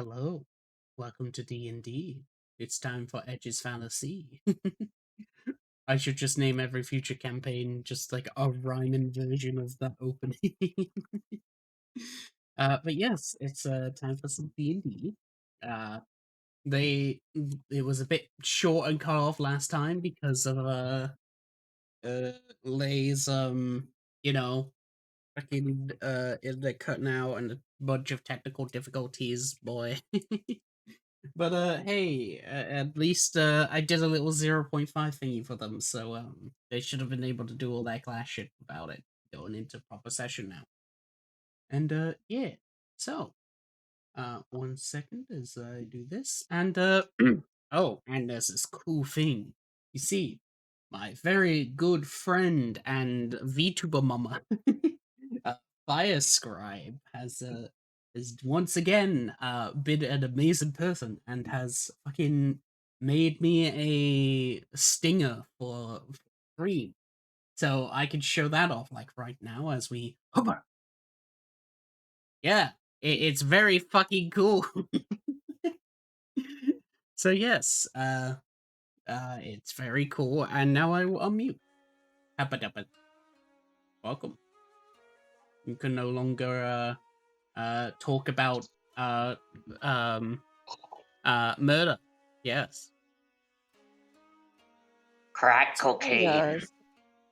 Hello, welcome to D&D. It's time for Edge's Fallacy. I should just name every future campaign just like a rhyming version of that opening. But yes, it's time for some D&D. Uh, it was a bit short and cut off last time because of Lay's you know fucking they're cutting out and a bunch of technical difficulties, boy. But hey, at least I did a little 0.5 thingy for them, so they should have been able to do all that class shit without it going into proper session now. And yeah, so 1 second as I do this, and oh, and there's this cool thing. You see, my very good friend and VTuber mama, uh, Fire Scribe, has once again been an amazing person and has fucking made me a stinger for free. So I can show that off like right now as we hover. Yeah, it's very fucking cool. So yes, it's very cool, and now I will unmute. Habba welcome. You can no longer talk about murder. Yes. Crack cocaine. Yes.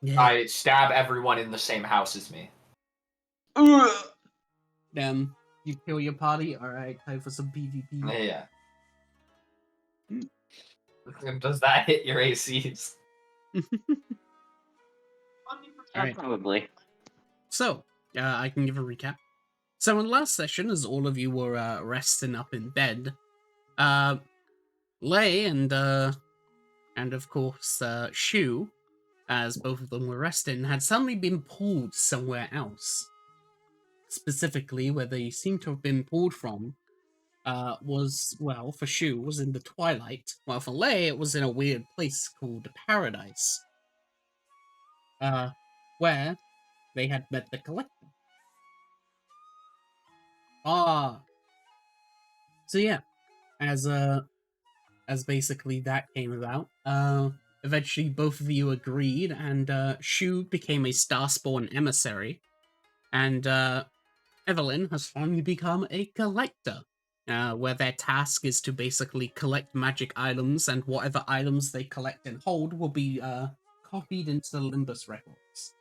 Yeah. I stab everyone in the same house as me. Damn. You kill your party. All right, time for some PvP. Yeah. Does that hit your ACs? Alright. Probably. So, I can give a recap. So in last session, as all of you were resting up in bed, Lay and of course Shu, as both of them were resting, had suddenly been pulled somewhere else. Specifically, where they seem to have been pulled from was, well, for Shu, was in the Twilight, while for Lay, it was in a weird place called Paradise, where they had met the Collector. So yeah, as basically that came about, eventually both of you agreed, and Shu became a Starspawn emissary, and Evelyn has finally become a collector, where their task is to basically collect magic items, and whatever items they collect and hold will be copied into the Limbus records.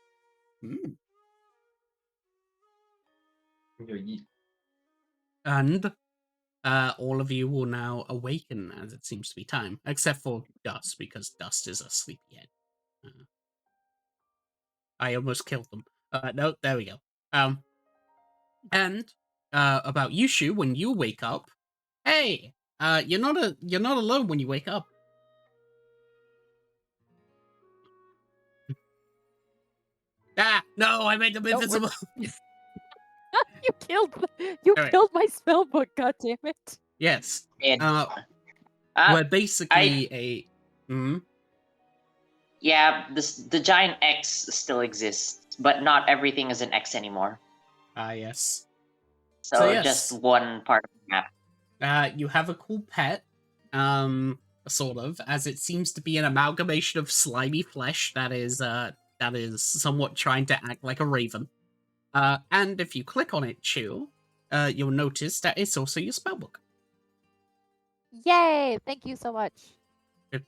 And all of you will now awaken as it seems to be time, except for Dust, because Dust is a sleepyhead. I almost killed them. No, there we go. And about you, Shu, when you wake up, hey, you're not alone when you wake up. No, I made them invisible. You killed my spell book, goddammit. Yes. And, We're basically yeah, the giant X still exists, but not everything is an X anymore. Yes. So yes. just one part of the map. You have a cool pet, sort of, as it seems to be an amalgamation of slimy flesh that is somewhat trying to act like a raven. And if you click on it, Chew, you'll notice that it's also your spellbook. Yay! Thank you so much.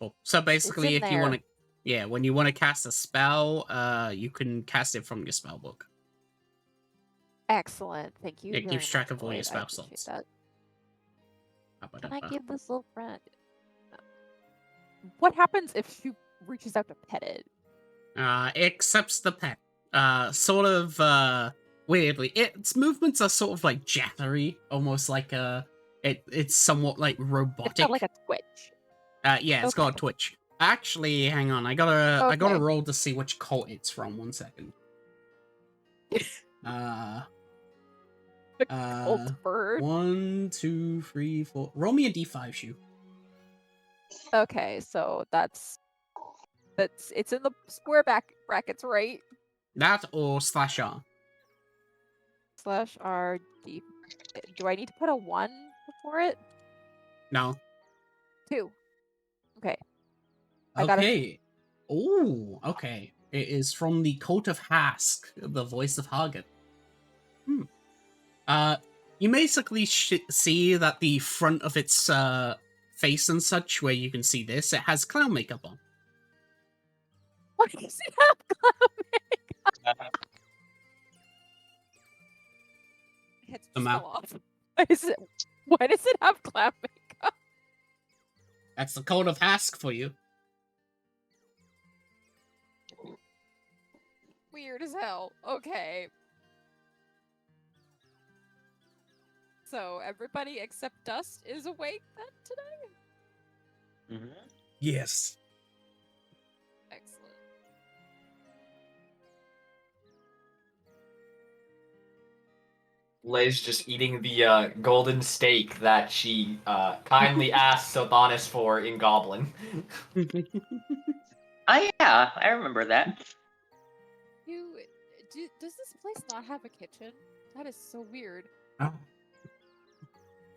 Cool. So basically, if you there. want to, yeah, when you want to cast a spell, you can cast it from your spellbook. Excellent. Thank you. It keeps very track much, of all your Lloyd. spell I appreciate slots. that. Can I give this little friend? What happens if she reaches out to pet it? It accepts the pet. Sort of weirdly. Its movements are sort of like jattery, almost like it's somewhat like robotic. It's got like a twitch. Yeah, it's got a twitch. Actually, hang on, I gotta roll to see which cult it's from. 1 second. The cult bird. 1, 2, 3, 4. Roll me a d5, Shu. Okay, so it's in the square brackets, right? That or /R. /RD. Do I need to put a 1 for it? No. 2. Okay. I got a Okay. Oh, okay. It is from the Coat of Hask, the voice of Hagen. You basically see that the front of its face and such, where you can see this, it has clown makeup on. Why does it have clown makeup? My head just Somehow. fell off. Why does it have clown makeup? That's the Coat of Hask for you. Weird as hell. Okay. So everybody except Dust is awake then today? Mhm. Yes. Excellent. Lay's just eating the golden steak that she kindly asked Sothonis for in Goblin. Oh yeah, I remember that. Does this place not have a kitchen? That is so weird.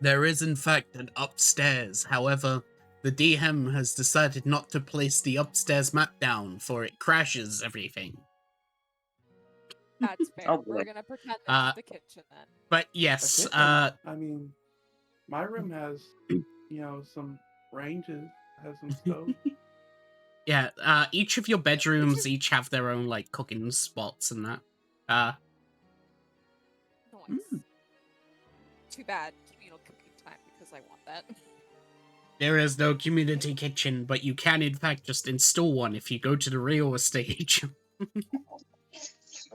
There is, in fact, an upstairs. However, the DM has decided not to place the upstairs map down, for it crashes everything. That's fair. Oh, We're boy. gonna pretend this is the kitchen then. But A yes, kitchen, I mean, my room has, some ranges, has some stove. yeah, each of your bedrooms each have their own, like, cooking spots and that. Nice. Too bad communal cooking time because I want that. There is no community kitchen, but you can, in fact, just install one if you go to the real estate.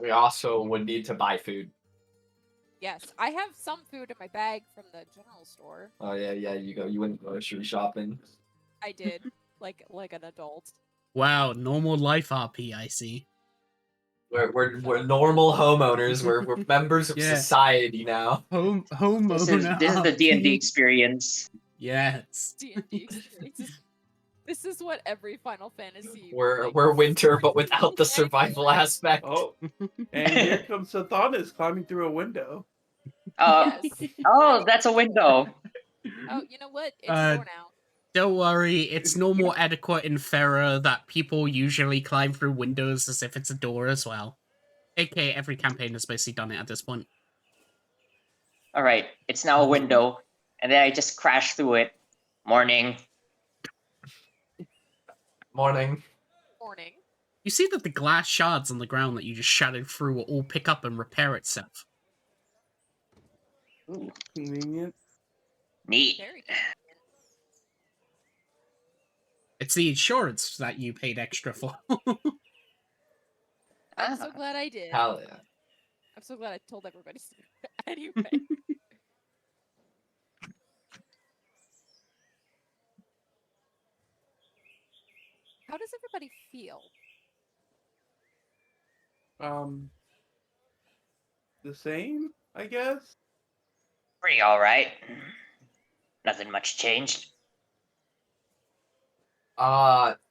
We also would need to buy food. Yes, I have some food in my bag from the general store. Oh yeah, you went grocery shopping. I did, like an adult. Wow, normal life RP, I see. We're normal homeowners. We're members of Yeah. society now. Homeowner This is the D&D RP. experience. Yes. D&D experiences. This is what every Final Fantasy. We're winter, but without the survival aspect. Oh, and here comes Sothonis climbing through a window. Yes. Oh, that's a window. Oh, you know what? It's a door now. Don't worry, it's no more adequate in Ferra that people usually climb through windows as if it's a door as well. AKA every campaign has basically done it at this point. All right, it's now a window, and then I just crash through it. Morning. Morning. Morning. You see that the glass shards on the ground that you just shattered through will all pick up and repair itself. Ooh, Convenient. neat. Very convenient. It's the insurance that you paid extra for. I'm so glad I did. Hell yeah. I'm so glad I told everybody. Anyway. How does everybody feel? The same, I guess. Pretty all right. Nothing much changed.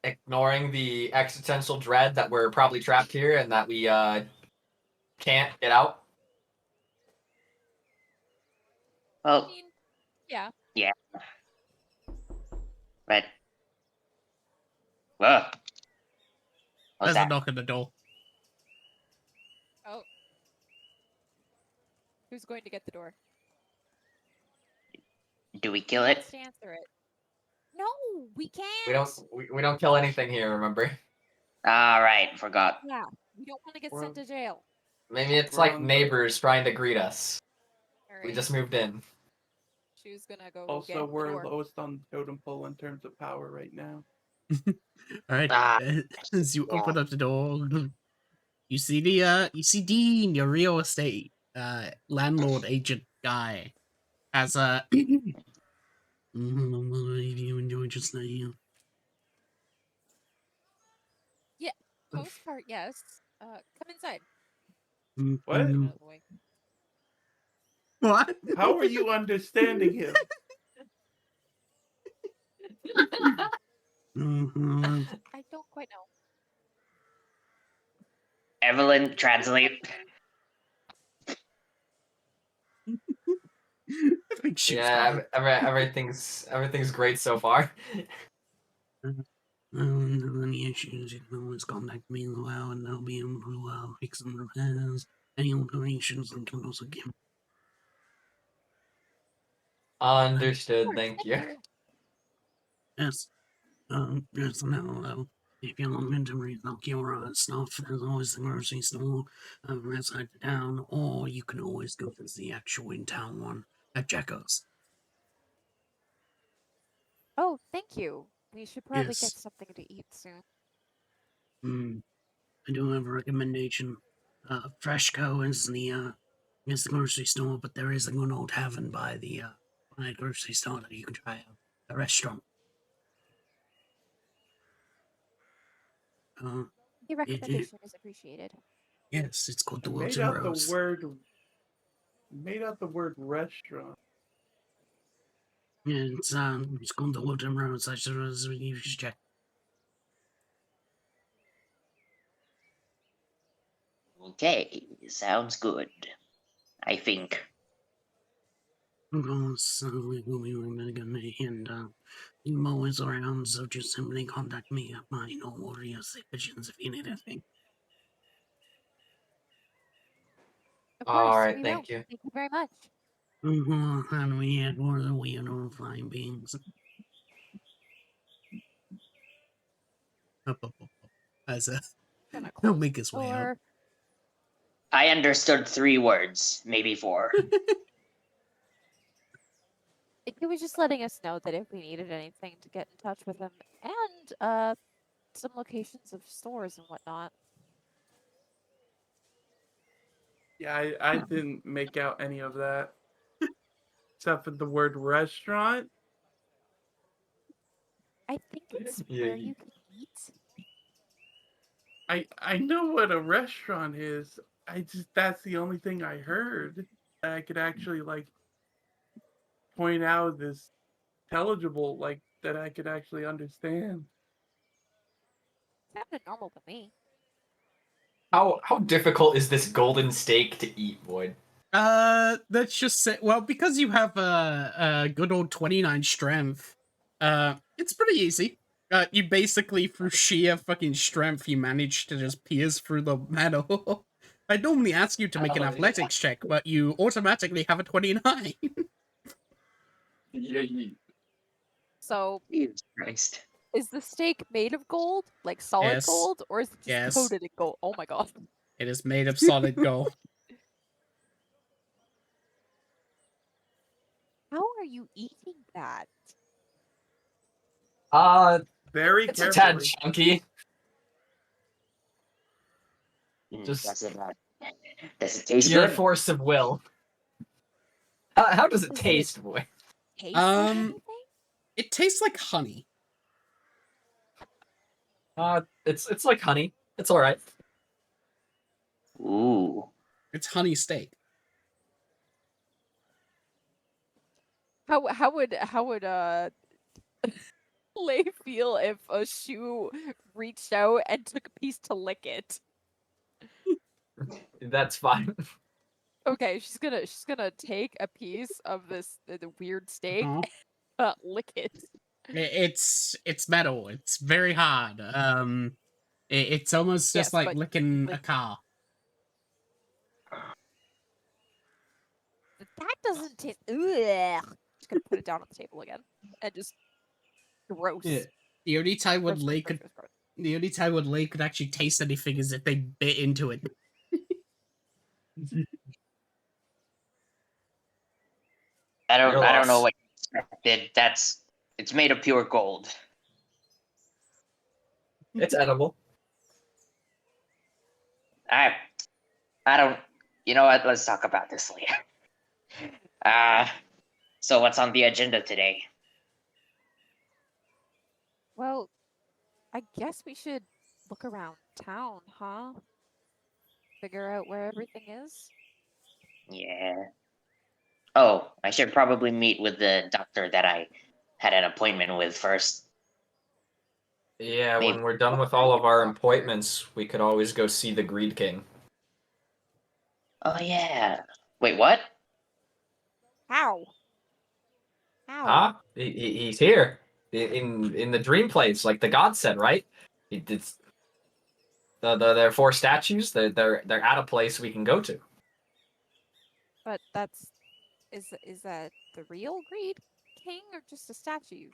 Ignoring the existential dread that we're probably trapped here and that we can't get out. I Well, mean, yeah. but whoa, There's what's a that? knock on the door. Oh. Who's going to get the door? Do we kill it? Let's answer it. No, we can't. We don't kill anything here, remember? All right, forgot. Yeah, we don't want to get sent to jail. Maybe it's We're like on the- neighbors trying to greet us. All right. We just moved in. She's gonna go Also, get we're the door. lowest on the totem pole in terms of power right now. Alright, Ah. as you open up the door, you see Dean, your real estate landlord agent guy, as a what are you enjoying just now? Postcard, yes. Come inside. What? Mm-hmm. Out of the way. What? How are you understanding him? Mhm. I don't quite know. Evelyn, translate. Big shoes, Yeah, guy. everything's great so far. Any issues, you can always contact me as well, and I'll be able to fix some repairs. Any alterations, and can also give. Understood. Sure, Thank you. Yes. Yes, no, though. If you're looking to restock your stuff, there's always the grocery store outside the town, or you can always go to the actual in-town one at Jacko's. Oh, thank you. We should probably get Yes. something to eat soon. I do have a recommendation. Freshco is the grocery store, but there is a good old tavern by the grocery store that you can try out. A restaurant. The recommendation is appreciated. Yes, it's called I the made Wilton out Rose. the word restaurant. Yeah, it's called the Wilton Rose. You should check. Okay, sounds good. I think. Of course, we will be gonna and I'm always around, so just simply contact me at mine or Warriors Pigeons if you need anything. Of All course, right, we will. thank you. Thank you very much. And we had more than we know flying beings. Up. As Gonna he'll close make the his way up. door. I understood 3 words, maybe 4. He was just letting us know that if we needed anything to get in touch with him, and some locations of stores and whatnot. Yeah, I didn't make out any of that. Except for the word restaurant. I think it's Yeah, where you can eat. I know what a restaurant is. That's the only thing I heard that I could actually like point out as intelligible, like that I could actually understand. Sounded normal to me. How difficult is this golden steak to eat, Void? Let's just say, well, because you have a good old 29 strength, it's pretty easy. You basically, through sheer fucking strength, you manage to just pierce through the metal. I normally ask you to make an Oh, yeah. athletics check, but you automatically have a 29. So, Jesus Christ. is the steak made of gold, like solid Yes. gold, or is it just Yes. coated in gold? Oh my god! It is made of solid gold. How are you eating that? Very It's a tad carefully. chunky. Just- Does it taste Pure good? force of will. How does it Is it- taste, boy? Taste like anything? It tastes like honey. It's like honey. It's all right. Ooh. It's honey steak. How would Lay feel if a shoe reached out and took a piece to lick it? That's fine. Okay, she's gonna take a piece of this the weird steak, Uh-huh. lick it. It's metal. It's very hard. It's almost just Yes, like but, licking a like- car. That doesn't taste. Ugh. Just gonna put it down on the table again and just gross. Yeah. The only time when Gross, Lay gross, could, gross, gross. the only time when Lay could actually taste anything is if they bit into it. I don't Your know loss. what you expected. It's made of pure gold. It's edible. I don't, you know what? Let's talk about this later. So what's on the agenda today? Well, I guess we should look around town, huh? Figure out where everything is. Yeah. Oh, I should probably meet with the doctor that I had an appointment with first. Yeah, Maybe. when we're done with all of our appointments, we could always go see the Greed King. Oh yeah. Wait, what? How? How? Huh? He's here in the dream place, like the god said, right? It's there are 4 statues. They're at a place we can go to. But is that the real Greed King or just a statue?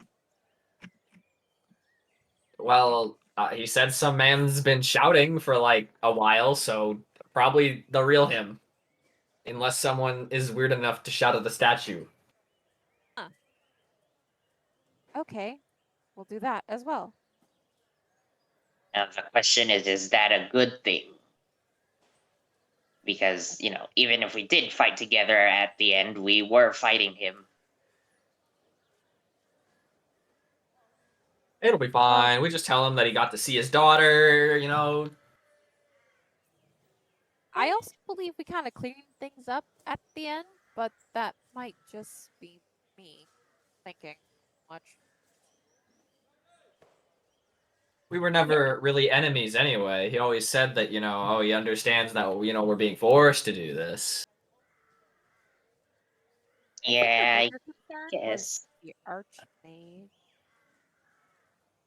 Well, he said some man's been shouting for like a while, so probably the real him, unless someone is weird enough to shout at the statue. Huh. Okay, we'll do that as well. Now the question is that a good thing? Because, even if we did fight together at the end, we were fighting him. It'll be fine. We just tell him that he got to see his daughter, you know. I also believe we kind of cleaned things up at the end, but that might just be me thinking much. We were never really enemies anyway. He always said that, oh, he understands that, we're being forced to do this. I think the Yeah, I bigger concern was guess. the Archmage.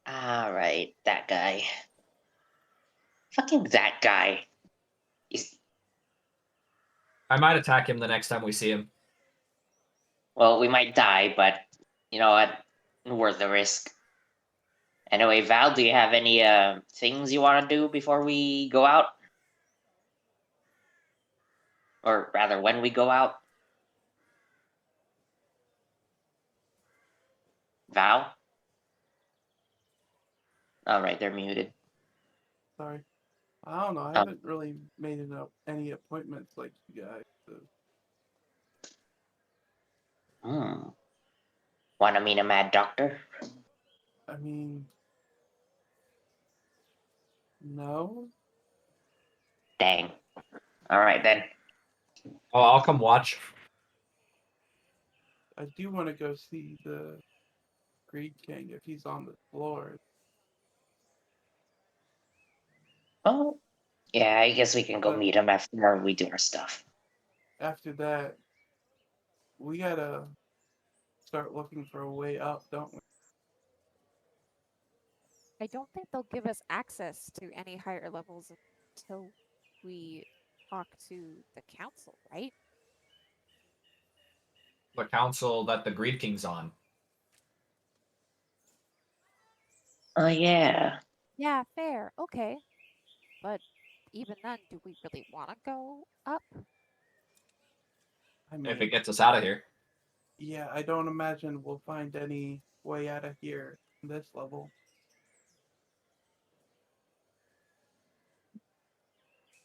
Alright, that guy. Fucking that guy. He's, I might attack him the next time we see him. well, we might die, but you know what? Worth the risk. Anyway, Val, do you have any things you want to do before we go out? Or rather, when we go out? Val? Alright, they're muted. Sorry. I don't know. I Oh. haven't really made any appointments like you guys. So. Want to meet a mad doctor? I mean, no. Dang. Alright then. Oh, I'll come watch. I do want to go see the Greed King if he's on the floor. Oh, yeah, I guess we can go But meet him after we do our stuff. after that, we gotta start looking for a way up, don't we? I don't think they'll give us access to any higher levels until we talk to the council, right? The council that the Greed King's on. Oh, yeah. Yeah, fair. Okay. But even then, do we really want to go up? I mean, If it gets us out of here. yeah, I don't imagine we'll find any way out of here in this level.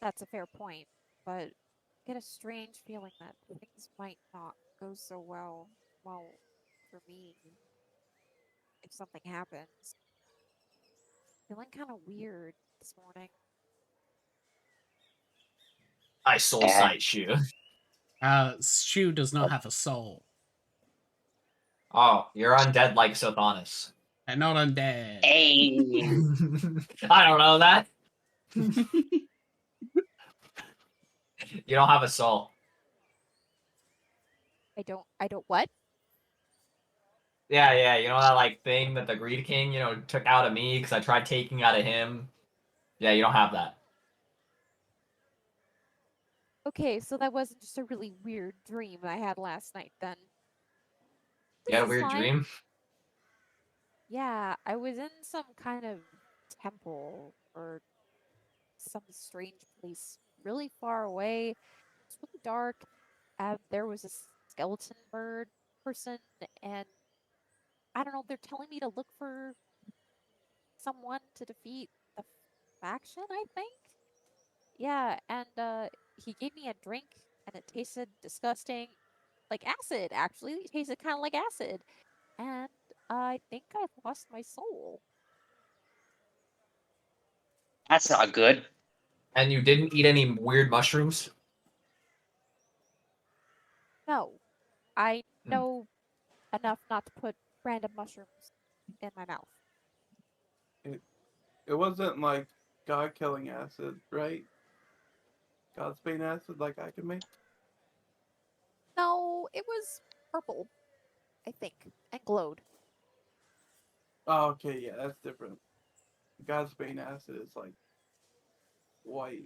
That's a fair point, but I get a strange feeling that things might not go so well for me if something happens. Feeling kind of weird this morning. I soul And sight you. Shu does not have a soul. Oh, you're undead like Sothonis. And not undead. hey, I don't know that. You don't have a soul. I don't what? Yeah, you know that like thing that the Greed King, took out of me because I tried taking out of him. Yeah, you don't have that. Okay, so that wasn't just a really weird dream I had last night then. You This had a is weird fine. dream. Yeah, I was in some kind of temple or some strange place really far away. It's really dark. There was a skeleton bird person, and I don't know, they're telling me to look for someone to defeat the faction, I think? Yeah, and he gave me a drink, and it tasted disgusting. Like acid, actually. It tasted kind of like acid. And I think I've lost my soul. that's not good. And you didn't eat any weird mushrooms? No, I Hmm. know enough not to put random mushrooms in my mouth. It wasn't like God killing acid, right? God's bane acid like I can make? No, it was purple. I think, and glowed. Oh, okay, yeah, that's different. God's Bane acid is like white.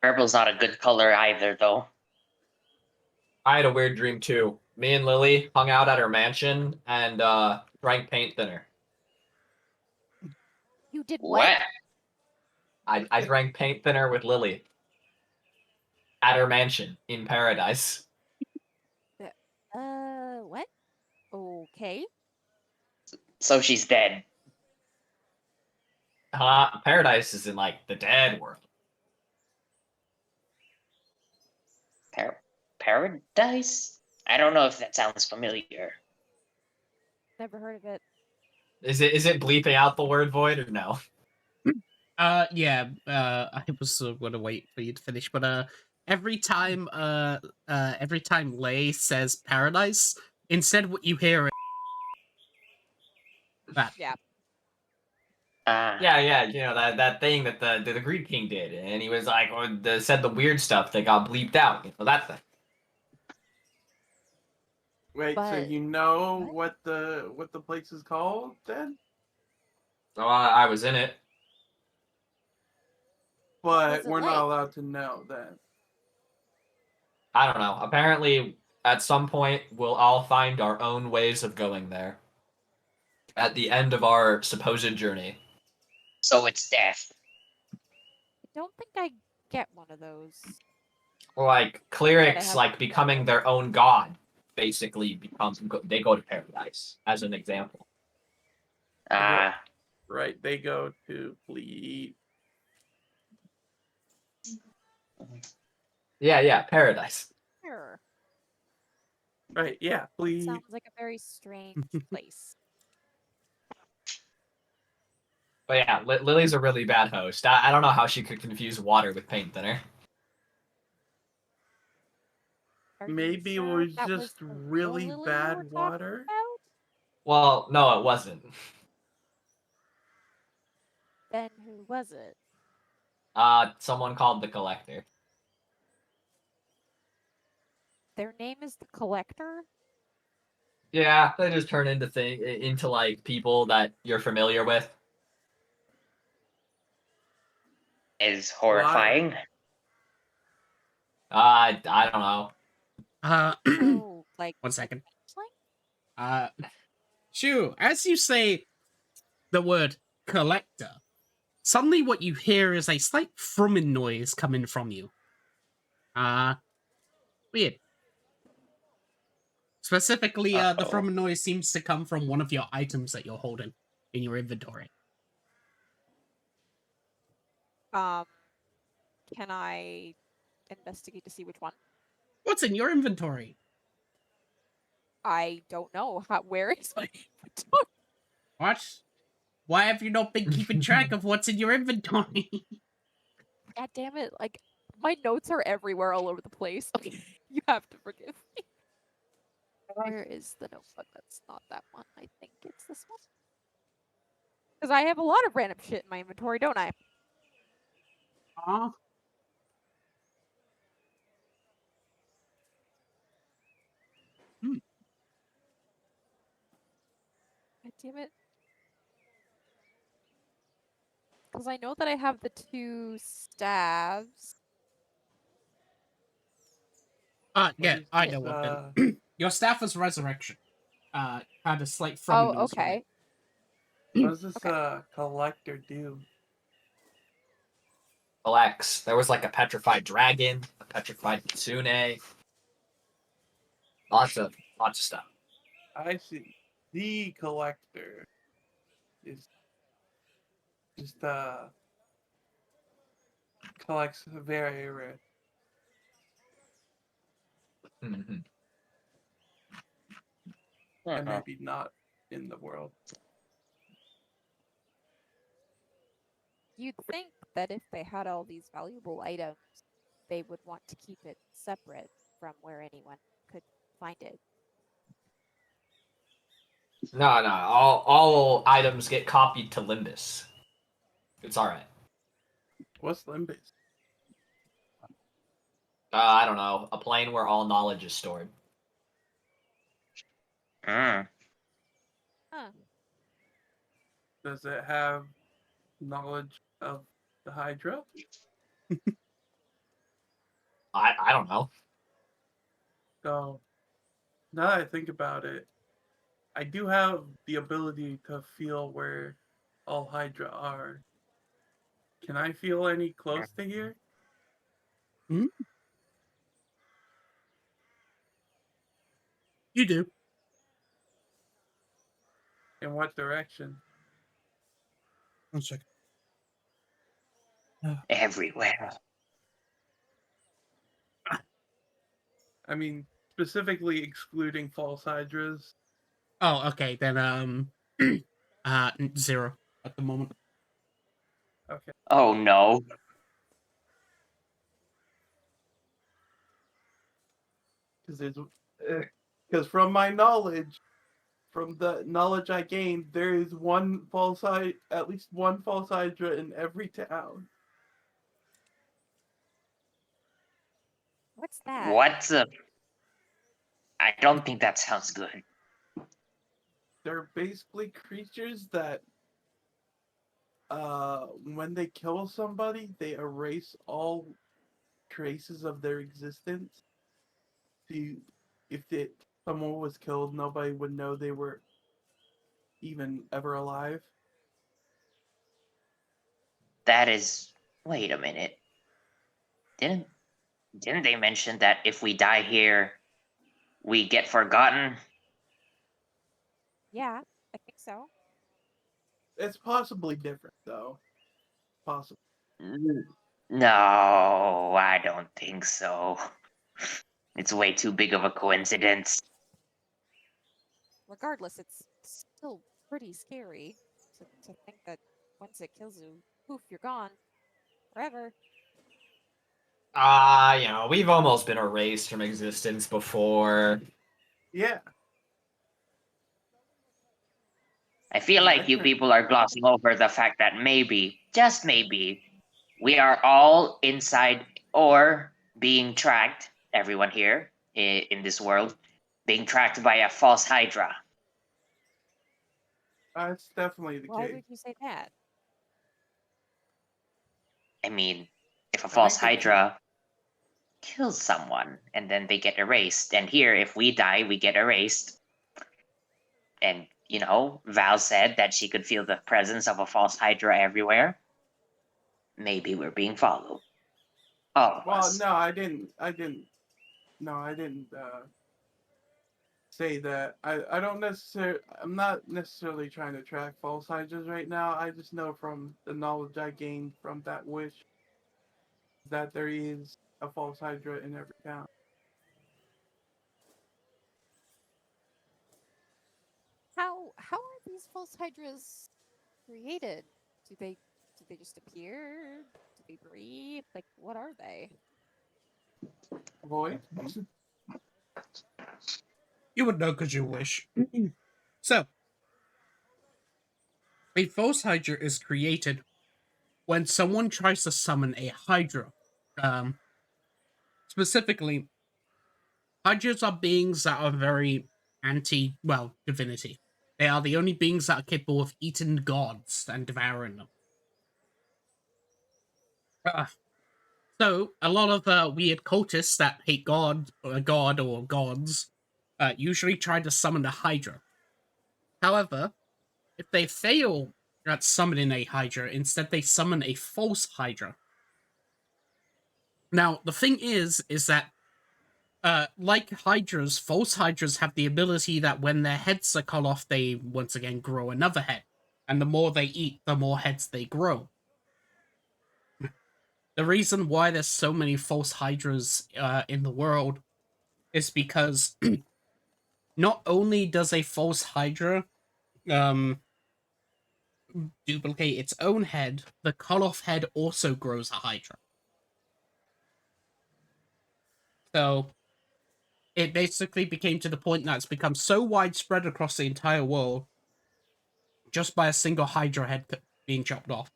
Purple's not a good color either, though. I had a weird dream too. Me and Lily hung out at her mansion and drank paint thinner. You did what? What? I drank paint thinner with Lily at her mansion in paradise. What? Okay. So she's dead. Paradise is in like the dead world. Paradise? I don't know if that sounds familiar. Never heard of it. Is it bleeping out the word void or no? Yeah, I was gonna wait for you to finish, but every time Lay says paradise, instead what you hear is that. Yeah. Yeah, you know that thing that the Greek king did, and he was like, said the weird stuff that got bleeped out. You know that thing. Wait, so But you know what? what the place is called then? So I was in it. But Was it we're not like? allowed to know then. I don't know. Apparently, at some point, we'll all find our own ways of going there. At the end of our supposed journey. So it's death. I don't think I get one of those. Like But I clerics, have like becoming their own god, basically they go to paradise as an example. Ah, Right, they go to fleet. Yeah, paradise. Sure. Right, yeah, fleet. Sounds like a very strange place. But yeah, Lily's a really bad host. I don't know how she could confuse water with paint thinner. Are you Maybe it sure was that was just the real really Lily you were bad talking water. about? Well, no, it wasn't. Then who was it? Someone called the collector. Their name is the Collector? Yeah, they just turn into like people that you're familiar with. is Why? horrifying. I don't know. So, like, 1 second. changeling? Uh, Shoo, as you say the word collector, suddenly what you hear is a slight thrumming noise coming from you. Weird. Specifically, the Uh-oh. thrumming noise seems to come from one of your items that you're holding in your inventory. Can I investigate to see which one? What's in your inventory? I don't know. Where is my inventory? What? Why have you not been keeping track of what's in your inventory? God damn it. Like, my notes are everywhere all over the place. Okay, you have to forgive me. Where is the notebook? That's not that one. I think it's this one. Because I have a lot of random shit in my inventory, don't I? Aw. Hmm. God damn it. Because I know that I have the 2 staves. Yeah, What I is know this, what then. Your staff is resurrection. Had a slight Oh, thrumming noise from okay. it. what does this Okay. collector do? Relax. There was like a petrified dragon, a petrified kitsune, lots of stuff. I see. The collector is just collects very rare Mhm. and Uh-oh. maybe not in the world. You'd think that if they had all these valuable items, they would want to keep it separate from where anyone could find it. No. All items get copied to Limbus. It's all right. What's Limbus? I don't know. A plane where all knowledge is stored. Mm. Huh. Does it have knowledge of the Hydra? I don't know. So now that I think about it, I do have the ability to feel where all Hydra are. Can I feel any close to here? Hmm? You do. In what direction? One second. Everywhere. I mean, specifically excluding false Hydras. Oh, okay. Then 0 at the moment. Okay. Oh no. Because from my knowledge, from the knowledge I gained, there is at least one false Hydra in every town. What's that? What the? I don't think that sounds good. They're basically creatures that, when they kill somebody, they erase all traces of their existence. See, someone was killed, nobody would know they were even ever alive. That is. Wait a minute. Didn't didn't they mention that if we die here, we get forgotten? Yeah, I think so. It's possibly different, though. Possibly. No, I don't think so. It's way too big of a coincidence. Regardless, it's still pretty scary to think that once it kills you, poof, you're gone forever. We've almost been erased from existence before. Yeah. I feel My like you turn. people are glossing over the fact that maybe, just maybe, we are all inside or being tracked, everyone here in this world, being tracked by a false Hydra. That's definitely the Why case. would you say that? I mean, if a I false think they keep. Hydra kills someone and then they get erased, and here, if we die, we get erased. And, Val said that she could feel the presence of a false Hydra everywhere. Maybe we're being followed. All of Well, us. no, I didn't. No, I didn't say that. I don't necessarily. I'm not necessarily trying to track false Hydras right now. I just know from the knowledge I gained from that wish that there is a false Hydra in every town. How are these false hydras created? Do they do they just appear? Do they breathe? Like what are they? Void. You would know because you wish. So, a false Hydra is created when someone tries to summon a Hydra. Um, Specifically, Hydras are beings that are very divinity. They are the only beings that are capable of eating gods and devouring them. Uh, so, a lot of weird cultists that hate God or gods usually try to summon a Hydra. However, if they fail at summoning a Hydra, instead they summon a false Hydra. Now, the thing is that like Hydras, false Hydras have the ability that when their heads are cut off, they once again grow another head. And the more they eat, the more heads they grow. The reason why there's so many false Hydras in the world is because not only does a false Hydra um, duplicate its own head, the cut off head also grows a Hydra. So it basically became to the point that it's become so widespread across the entire world just by a single Hydra head being chopped off.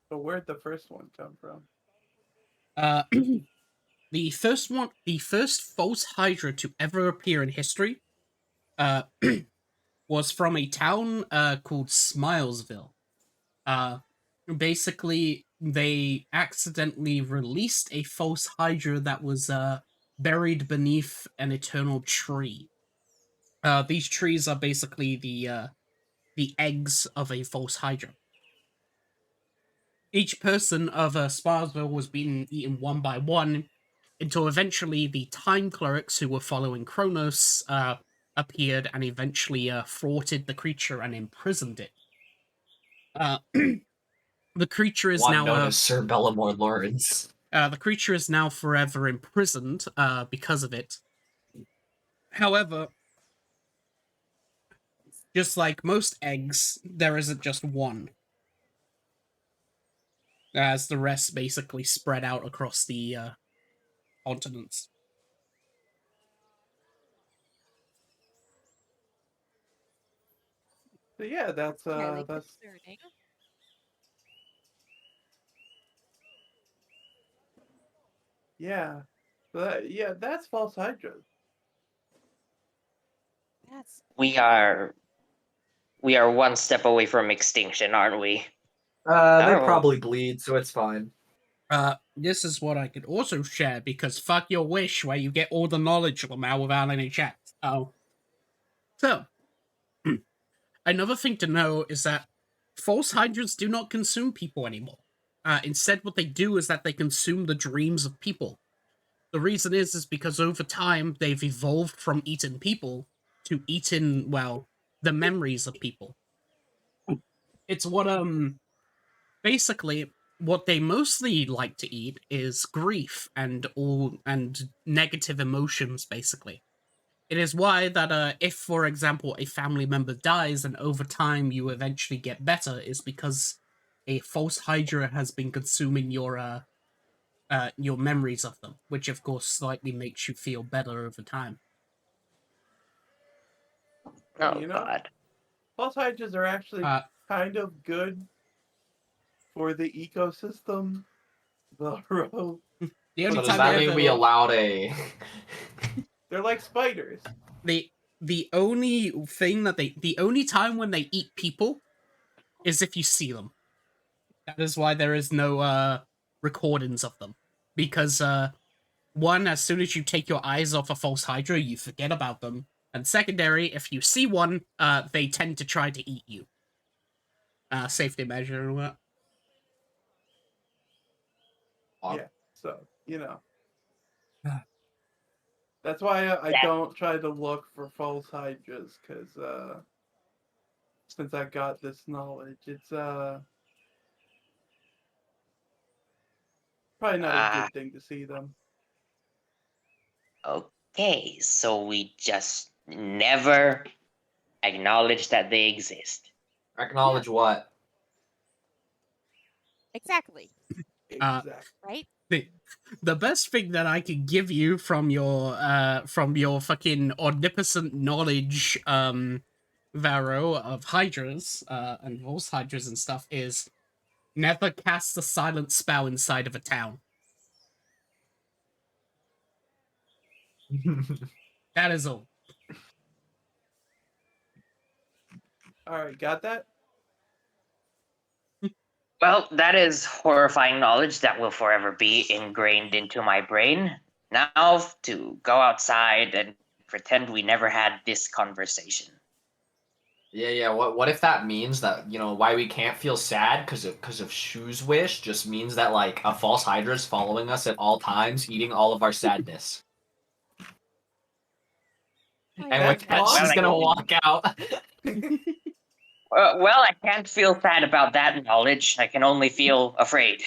So where'd the first one come from? Uh, the first false Hydra to ever appear in history, uh, was from a town called Smilesville. Uh, Basically, they accidentally released a false Hydra that was buried beneath an eternal tree. These trees are basically the eggs of a false Hydra. Each person of Sparsville was being eaten one by one until eventually the time clerics who were following Kronos appeared and eventually thwarted the creature and imprisoned it. Uh, the creature is One now known as Sir Bellamore Lawrence. the creature is now forever imprisoned because of it. However, just like most eggs, there isn't just one, as the rest basically spread out across the continents. So yeah, Highly that's concerning. yeah. Yeah, that's false hydras. That's We are one step away from extinction, aren't we? They Oh, probably bleed, so it's fine. This is what I could also share because fuck your wish where you get all the knowledge from now without any checks. Oh. So, another thing to know is that false hydras do not consume people anymore. Instead, what they do is that they consume the dreams of people. The reason is because over time they've evolved from eating people to eating, well, the memories of people. It's what basically what they mostly like to eat is grief and negative emotions basically. It is why that if for example a family member dies and over time you eventually get better is because a false hydra has been consuming your memories of them, which of course slightly makes you feel better over time. oh You know, God. false hydras are actually Uh, kind of good for the ecosystem. Though the only So like does time they that mean ever we allowed a? they're like spiders. the only thing that the only time when they eat people is if you see them. That is why there is no recordings of them. Because one, as soon as you take your eyes off a false hydra, you forget about them. And secondary, if you see one, they tend to try to eat you. Safety measure and all that. Yeah, so that's why I That don't try to look for false hydras because since I got this knowledge, it's probably not a ah good thing to see them. okay. So we just never acknowledge that they exist. yeah, Acknowledge what? exactly Uh, Exactly. right. the best thing that I could give you from your fucking omnipotent knowledge, Varro, of hydras, and false hydras and stuff is never cast a silent spell inside of a town. That is all. All right, got that? Well, that is horrifying knowledge that will forever be ingrained into my brain. Now to go outside and pretend we never had this conversation. Yeah. What if that means that why we can't feel sad because of Shu's wish just means that like a false hydra is following us at all times, eating all of our sadness, Oh and yeah, with That's that Well, she's I gonna possible. walk out. well, I can't feel sad about that knowledge. I can only feel afraid.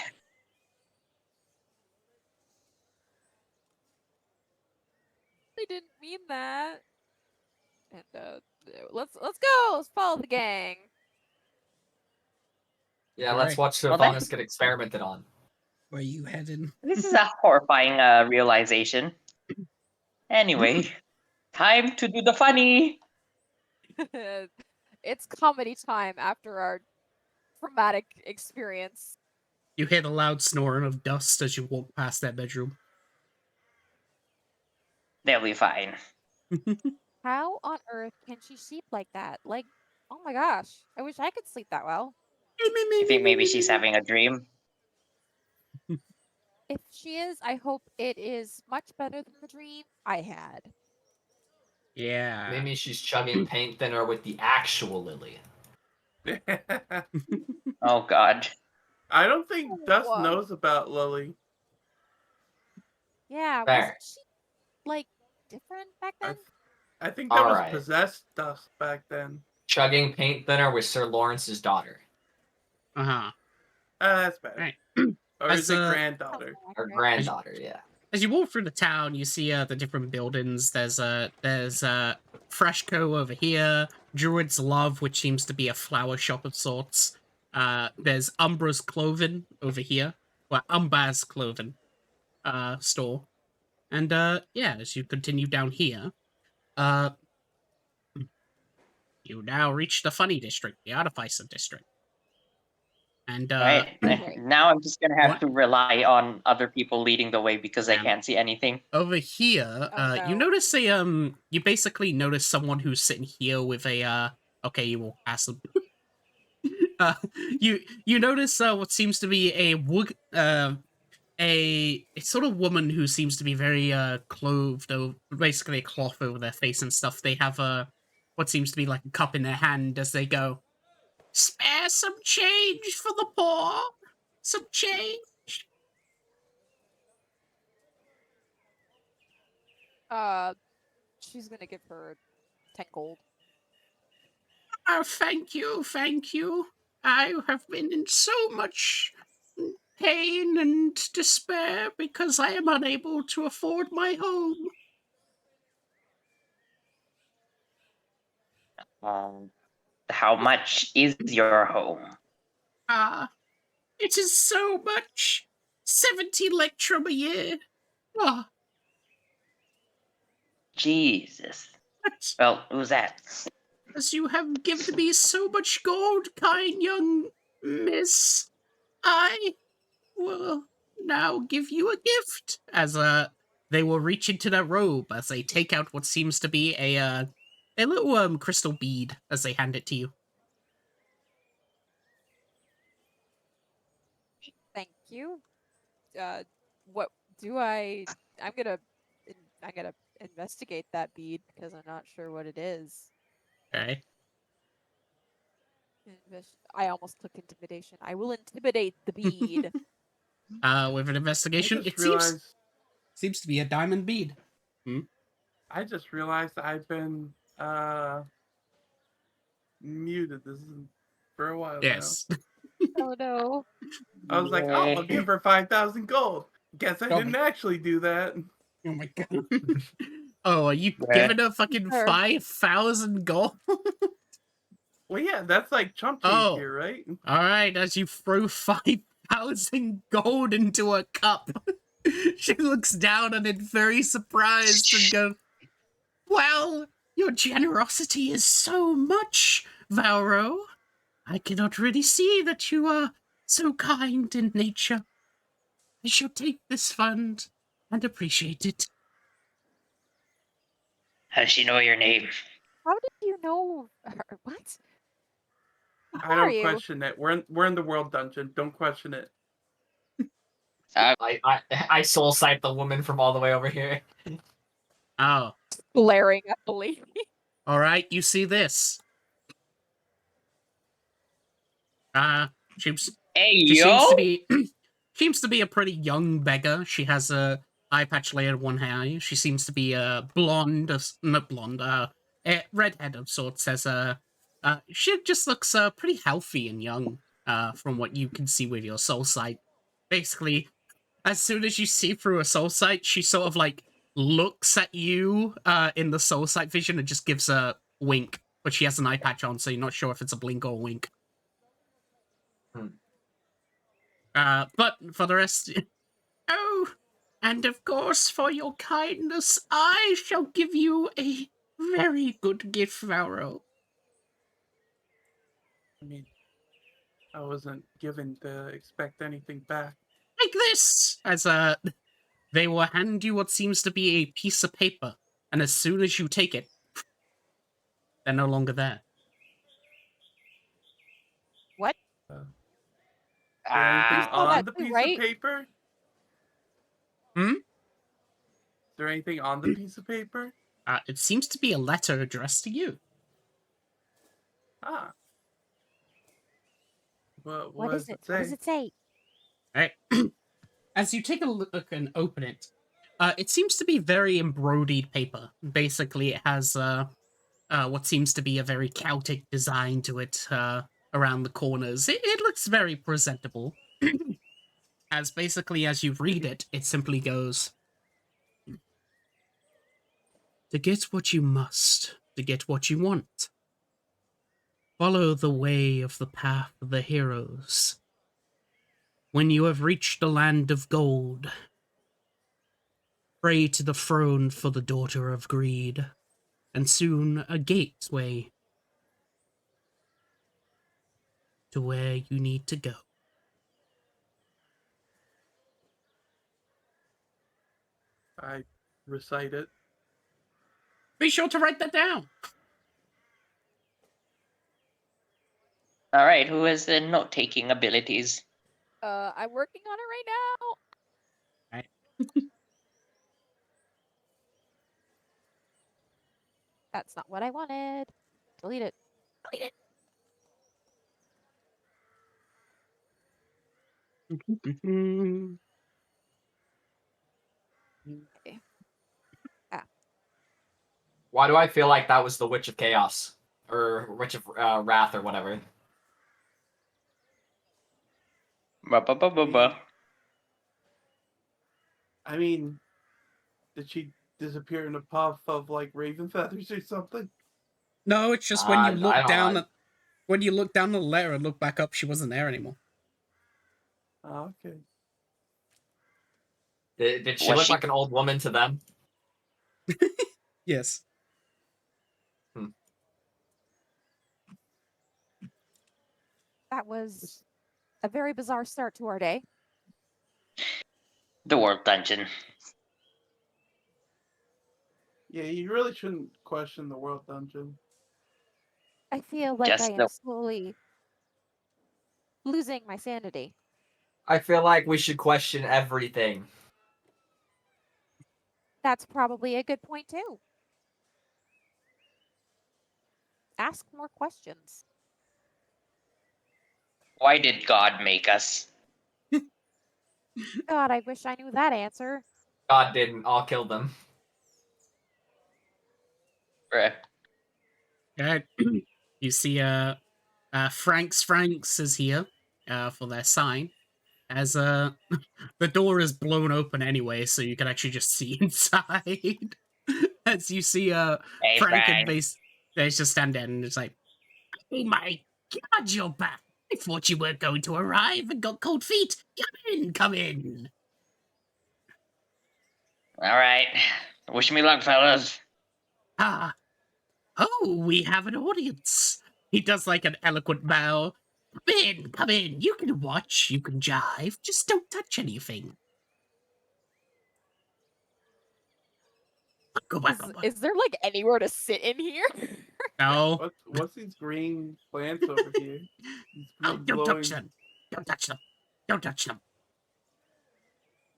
I didn't mean that. And let's go. Let's follow the gang. Yeah, All let's right, watch Well, that Sylvanas get experimented on. where you heading? this is a horrifying realization. Anyway, time to do the funny. It's comedy time after our traumatic experience. You hear the loud snoring of dust as you walk past that bedroom. They'll be fine. How on earth can she sleep like that? Like, oh my gosh, I wish I could sleep that well. You think maybe she's having a dream? If she is, I hope it is much better than the dream I had. Yeah. Maybe she's chugging paint thinner with the actual Lily. Oh God. I don't think Dust Whoa. knows about Lily. Yeah, Fair. wasn't she like different back I, then? th- I think that All was right. possessed Dust back then. Chugging paint thinner with Sir Lawrence's daughter. Uh-huh. That's better. Right. Or As, is it Sounds granddaughter? more Her accurate. granddaughter, yeah. As you walk through the town, you see the different buildings. There's Freshco over here, Druid's Love, which seems to be a flower shop of sorts. There's Umbra's Clothing over here, well, Umba's Clothing store. And yeah, as you continue down here, uh, you now reach the funny district, the Artificer district. And Right. Okay. Now I'm just gonna have what? to rely on other people leading the way because I And can't see anything. over here, Oh you no. notice you basically notice someone who's sitting here with a okay, you walk past them. uh, you notice what seems to be a sort of woman who seems to be very clothed, over, basically a cloth over their face and stuff. They have what seems to be like a cup in their hand as they go, "Spare some change for the poor, some change." She's gonna give her 10 gold. Oh, thank you, thank you. I have been in so much pain and despair because I am unable to afford my home. How much is your home? Ah, it is so much. 70 lectrum a year. Ah, Jesus. but Well, who's that? as you have given me so much gold, kind young miss, I will now give you a gift. As they will reach into their robe as they take out what seems to be a little crystal bead as they hand it to you. Thank you. What do I? I'm gonna, I'm gonna investigate that bead because I'm not sure what it is. Okay. I almost took intimidation. I will intimidate the bead. With an I investigation, just it realized. seems to be a diamond bead. I just realized I've been muted for a while Yes. Oh no. now. I was like, oh, I'll give her 5,000 gold. Guess I Oh didn't actually do that. Oh my god. Oh, are you Right. giving her fucking Sure. 5,000 gold? Well, yeah, that's like chump change Oh. here, right? Alright, as you throw 5,000 gold into a cup, she looks down on it very surprised and goes, "Well, your generosity is so much, Valro. I cannot really see that you are so kind in nature. I shall take this fund and appreciate it." How does she know your name? How did you know her? What? I Who are don't you? question it. We're in the world dungeon. Don't question it. I soul sight the woman from all the way over here. Oh, Glaring at the lady. alright, you see this. Seems Hey, She seems to yo! be seems to be a pretty young beggar. She has a eye patch layered one eye. She seems to be blonde, not blonde, redhead of sorts. As she just looks pretty healthy and young. From what you can see with your soul sight. Basically, as soon as you see through a soul sight, she sort of like looks at you in the soul sight vision and just gives a wink. But she has an eye patch on, so you're not sure if it's a blink or a wink. But for the rest, oh, and of course, for your kindness, I shall give you a very good gift, Varro. I mean, I wasn't given to expect anything back. Like this, as they will hand you what seems to be a piece of paper, and as soon as you take it, they're no longer there. What? Is there anything You saw on that the too, piece of right? paper? Hmm? Is there anything on the piece of paper? It seems to be a letter addressed to you. Ah. What What is does it? it What does say? it say? Right? As you take a look and open it, it seems to be very embroidered paper. Basically, it has what seems to be a very Celtic design to it around the corners. It looks very presentable. As basically, as you read it, it simply goes, to get what you must, to get what you want. Follow the way of the path of the heroes. When you have reached the land of gold, pray to the throne for the daughter of greed, and soon a gateway to where you need to go. I recite it. Be sure to write that down. All right, who has the note-taking abilities? I'm working on it right now. Right. That's not what I wanted. Delete it. Delete it. Okay. Why do I feel like that was the Witch of Chaos? Or Witch of Wrath or whatever? Ba-ba-ba-ba-ba. I mean, did she disappear in a puff of like raven feathers or something? No, it's just when you I look don't down know. at when you look down the letter and look back up, she wasn't there anymore. Oh, okay. Did she Was look she- like an old woman to them? Yes. That was a very bizarre start to our day. The Warp Dungeon. Yeah, you really shouldn't question the world dungeon. I feel like I Just am the slowly losing my sanity. I feel like we should question everything. That's probably a good point too. Ask more questions. Why did God make us? God, I wish I knew that answer. God didn't. I'll kill them. Bruh. You see, Franks is here, for their sign. As the door is blown open anyway, so you can actually just see inside. As you see, Hey, Frank and Frank. Base, they just stand there and it's like, oh my god, you're back! I thought you weren't going to arrive and got cold feet. Come in, come in. All right. Wish me luck, fellas. Ah, oh, we have an audience. He does like an eloquent bow. Come in, come in. You can watch, you can jive, just don't touch anything. Go back, go back. Is there like anywhere to sit in here? No. What's these green plants over here? These Oh, green don't touch glowing. them. Don't touch them. Don't touch them.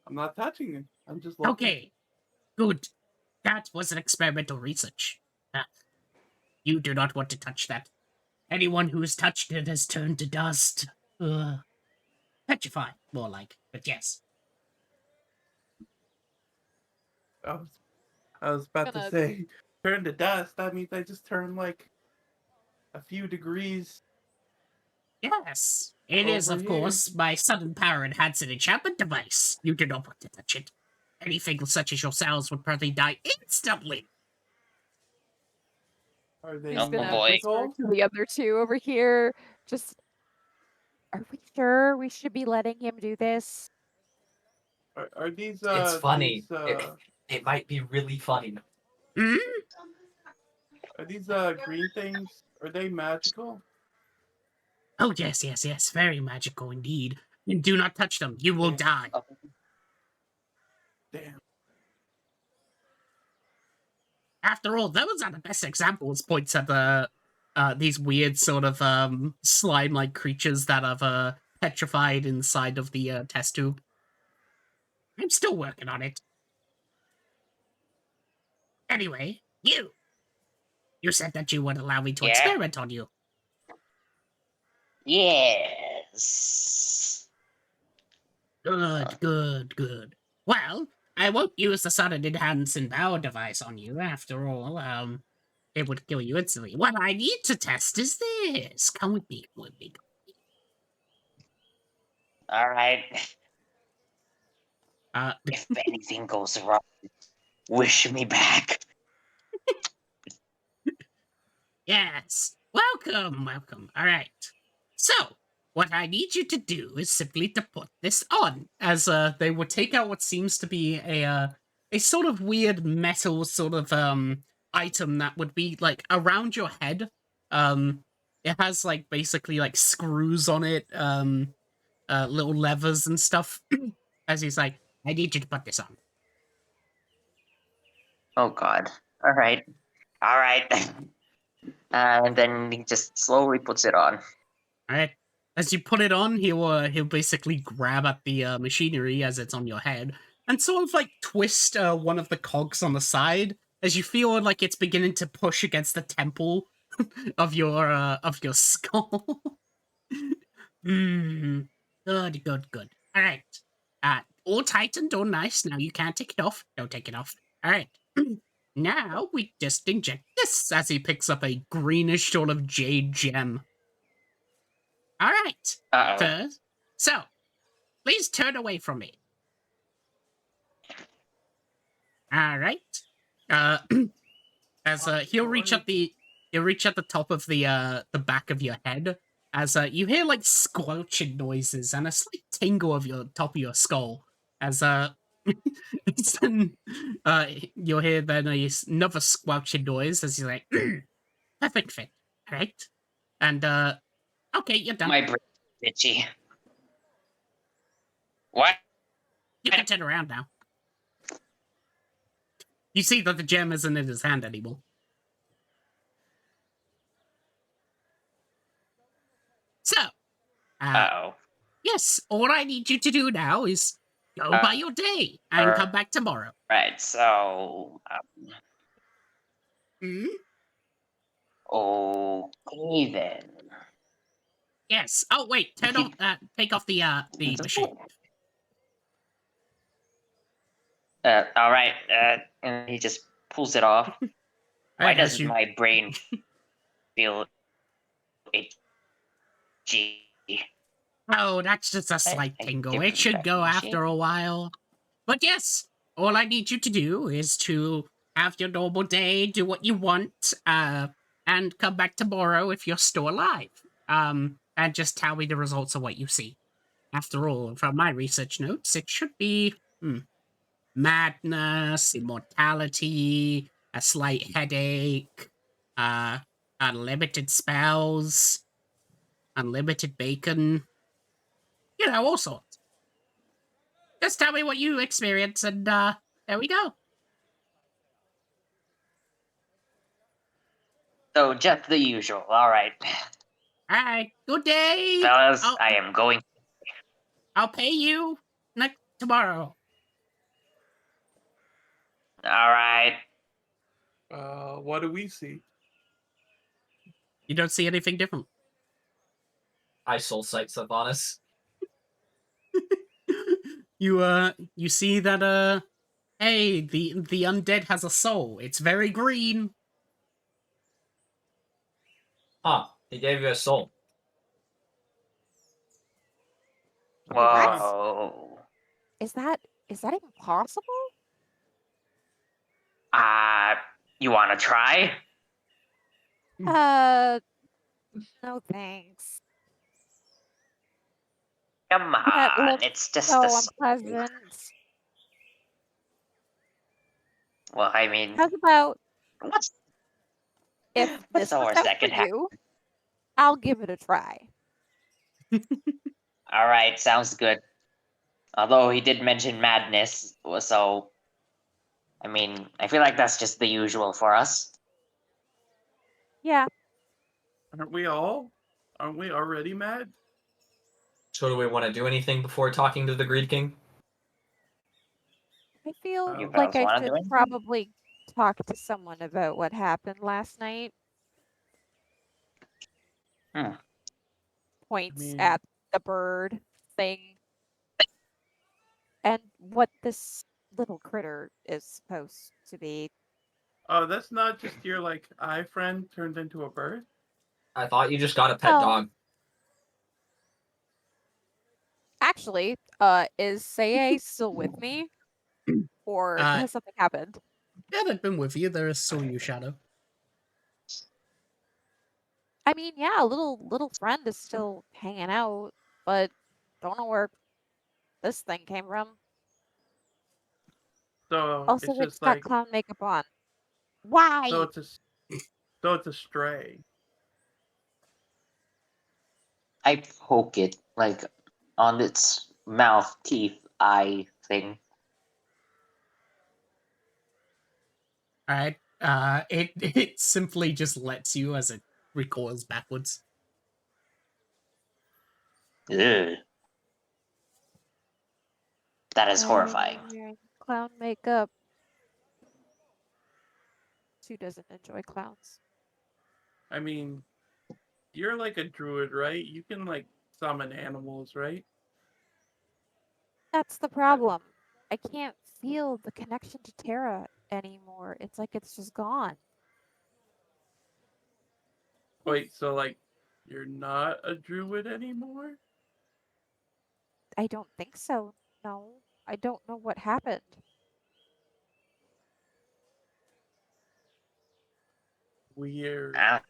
I'm not touching it. I'm just looking. Okay. Good. That was an experimental research. Ah, you do not want to touch that. Anyone who has touched it has turned to dust. Petrified, more like. But yes. I was about to Gonna- say, turn to dust. That means I just turned like a few degrees. Yes. It is, Over of here. course, my sudden power enhanced enchantment device. You do not want to touch it. Anything such as yourselves would probably die instantly. Are they She's Oh, gonna boy. whisper magical? to the other two over here. Just, are we sure we should be letting him do this? Are these It's funny. these It might be really funny. Hmm? are these green things? Are they magical? Oh, yes, yes, yes. Very magical indeed. And do not touch them. You will Yeah. die. Damn. After all, those are the best examples. Points at the these weird sort of slime-like creatures that have petrified inside of the test tube. I'm still working on it. Anyway, you said that you would allow me to Yeah? experiment on you. Yes. Good. Well, I won't use the sudden enhance and power device on you. After all, it would kill you instantly. What I need to test is this. Come with me. Come with me. All right. Uh, If anything goes wrong, wish me back. Yes. Welcome. All right. So, what I need you to do is simply to put this on, as they would take out what seems to be a sort of weird metal sort of item that would be like around your head. It has like basically like screws on it, little levers and stuff. As he's like, I need you to put this on. Oh God. All right. All right. And then he just slowly puts it on. All right. As you put it on, he'll basically grab at the machinery as it's on your head and sort of like twist one of the cogs on the side as you feel like it's beginning to push against the temple of your skull. Good. All right. All tightened, all nice. Now you can't take it off. Don't take it off. All right. Now we just inject this as he picks up a greenish sort of jade gem. All right. Uh-oh. First, so please turn away from me. All right. As he'll reach at the top of the back of your head as you hear like squelching noises and a slight tingle of your top of your skull as then you'll hear then another squelching noise as he's like perfect fit, right? And okay, you're done. My brain's itchy. What? You can turn around now. You see that the gem isn't in his hand anymore. So, Uh-oh. yes, all I need you to do now is go by your day and come back tomorrow. Right, so... Hmm? Okay, then. Yes. Oh, wait, turn off, take off the machine. All right, and he just pulls it off. Why Right, as does you- my brain feel itchy? Oh, that's just a slight I tingle. different It should go machine. after a while. But yes, all I need you to do is to have your normal day, do what you want, and come back tomorrow if you're still alive. And just tell me the results of what you see. After all, from my research notes, it should be madness, immortality, a slight headache, unlimited spells, unlimited bacon, you know, all sorts. Just tell me what you experience, and there we go. So just the usual. All right, All right, good day. fellas, I'll, I am going. I'll pay you tomorrow. All right. What do we see? You don't see anything different. I soul sight Sylvanas. You see that hey, the undead has a soul. It's very green. Huh, he gave you a soul. Whoa. Is that even possible? You want to try? No thanks. Come That on, looks it's just so a soul. unpleasant. Well, I mean, How about what's if what's this the works worst out that for could happen? you, I'll give it a try. All right, sounds good. Although he did mention madness, so I mean, I feel like that's just the usual for us. Yeah, Aren't we all? Aren't we already mad? So do we want to do anything before talking to the Greed King? I feel You Oh. like fellas I want to should do anything? probably talk to someone about what happened last night. Hmm. Points mean- at the bird thing and what this little critter is supposed to be. Oh, that's not just your like eye friend turned into a bird. I thought you just got a pet Oh. dog. Actually, is Saye still with me? Or has something happened? Yeah, they've been with you. They're still you, Shadow. I mean, yeah, little friend is still hanging out, but don't know where this thing came from. So Also, it's it's just got like clown makeup on. Why? so it's a stray. I poke it like on its mouth, teeth, eye thing. All right. It simply just lets you as it recoils backwards. Ugh. That is Why are horrifying. you wearing clown makeup? Who doesn't enjoy clowns? I mean, you're like a druid, right? You can like summon animals, right? That's the problem. I can't feel the connection to Terra anymore. It's like it's just gone. Wait, so like you're not a druid anymore? I don't think so. No, I don't know what happened. Weird. Ah,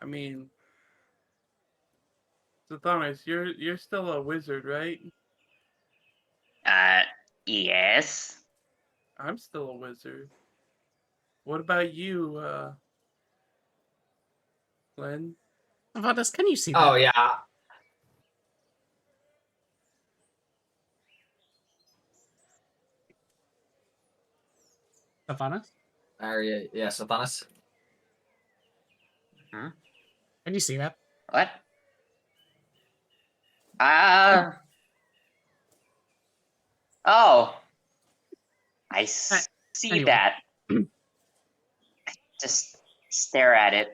I mean, so Thomas, you're still a wizard, right? uh, yes. I'm still a wizard. What about you, Glenn? Vadas, can you see Oh that? yeah. Vadas? Yeah, Sathanas. Hmm? Can you see that? What? Uh, oh, I see Anyway. that. Just stare at it.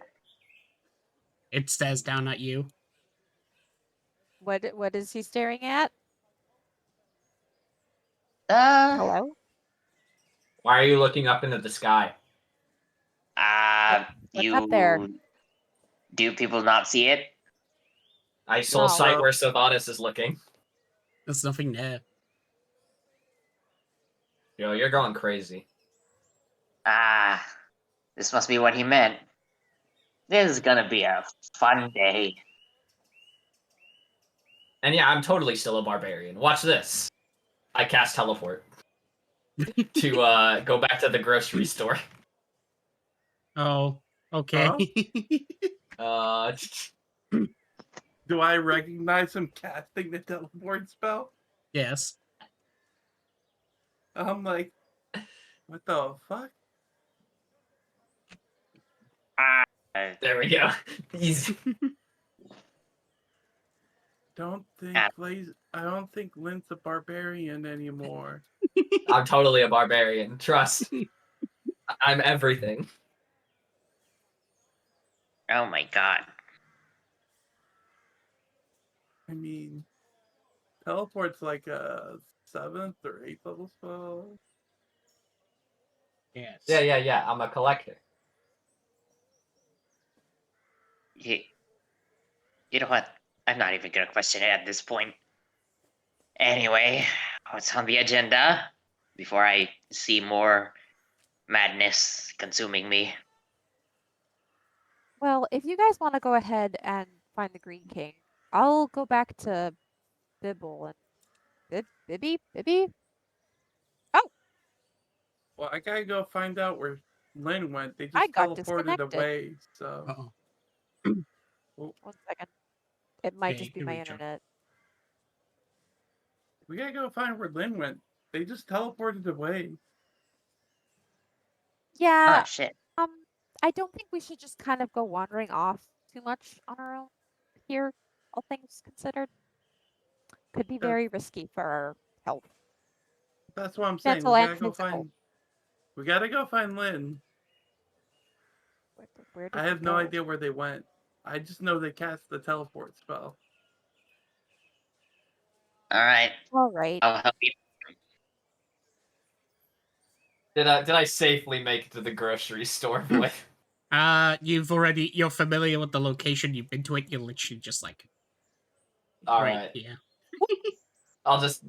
It stares down at you. What is he staring at? Hello? Why are you looking up into the sky? What's up there? Do people not see it? I saw No. sight Well- where Sathanas is looking. There's nothing there. Yo, you're going crazy. Ah, this must be what he meant. This is gonna be a fun day. And yeah, I'm totally still a barbarian. Watch this. I cast teleport to go back to the grocery store. Oh, okay. Huh? Do I recognize him casting the teleport spell? Yes. I'm like, what the fuck? Ah, There we go. Easy. Ah. I don't think Lynn's a barbarian anymore. I'm totally a barbarian. Trust. I'm everything. oh my god. I mean, teleport's like a 7th or 8th level spell. Yes. Yeah. I'm a collector. You know what? I'm not even gonna question it at this point. Anyway, what's on the agenda? Before I see more madness consuming me. Well, if you guys want to go ahead and find the Green King, I'll go back to Bibble and Bibby? Oh, Well, I gotta go find out where Lynn went. They I just got teleported disconnected. away, so. Uh-oh. 1 second. It might Okay, just be here my we go. internet. We gotta go find where Lynn went. They just teleported away. Yeah, Oh shit. I don't think we should just kind of go wandering off too much on our own here, all things considered. Could be That, very risky for our health, that's what I'm saying. mental We and gotta go physical. find. We gotta go find Lynn. Where did I they have no go? idea where they went. I just know they cast the teleport spell. All right, All right. I'll help you. Did I safely make it to the grocery store, boy? You're familiar with the location. You've been to it. You're literally just like All right right. here. I'll just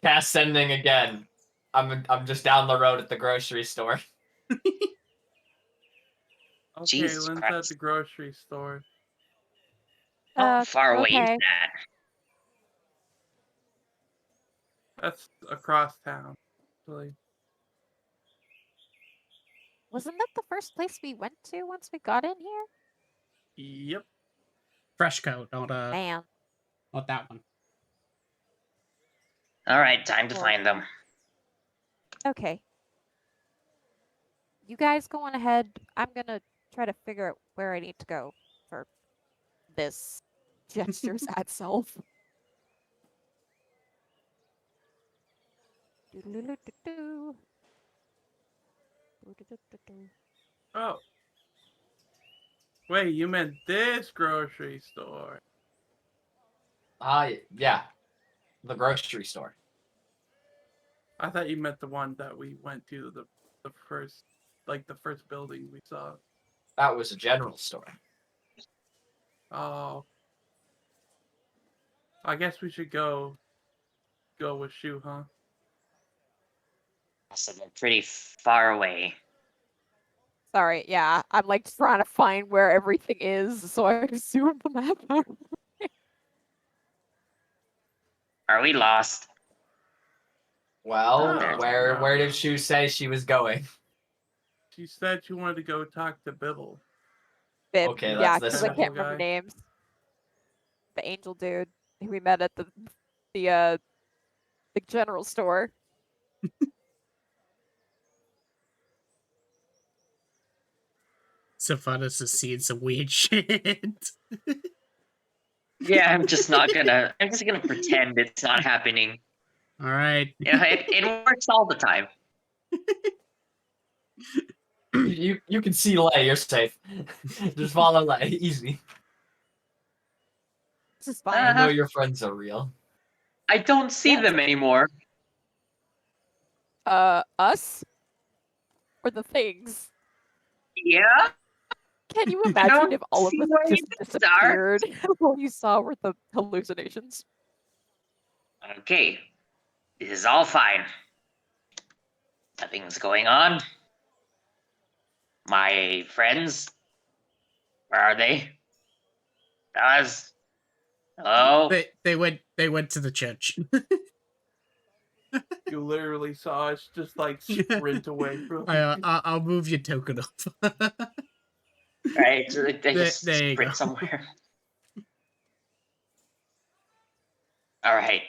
cast sending again. I'm just down the road at the grocery store. Okay, Jesus Lynn's at Christ. the grocery store. How far away is Okay. that? That's across town. Actually. Wasn't that the first place we went to once we got in here? Yep. Fresh coat, Man. not that one. All right, time to Well- find them. Okay. You guys go on ahead. I'm gonna try to figure out where I need to go for this gestures at self. Doodle-doo-doo-doo. Doodle-doo-doo-doo. Oh. Wait, you meant this grocery store? Yeah, the grocery store. I thought you meant the one that we went to, the first, like the first building we saw. That was a general store. Oh. I guess we should go with Shu, huh? So they're pretty far away. Sorry, yeah. I'm like trying to find where everything is, so I zoomed the map out. Are we lost? Well, No, where no. did Shu say she was going? She said she wanted to go talk to Bibble. Bib, Okay, yeah, that's this because I way. can't remember Guy. names. The angel dude who we met at the general store. Sophanis is seeing some weird shit. Yeah, I'm just gonna pretend it's not happening. All right. You know, it works all the time. You can see Lay, you're safe. Just follow Lay, easy. This is You fine. know your friends are real. I don't see Yeah. them anymore. Us? Or the things? Yeah? Can you I imagine don't if all of see us where just you are. disappeared and all you saw were the hallucinations? Okay. This is all fine. Nothing's going on. My friends, where are they? Guys? Hello? They went to the church. You literally saw us just like sprint away from you. I'll move your token up. Right, so they just There you sprint go. somewhere. Alright.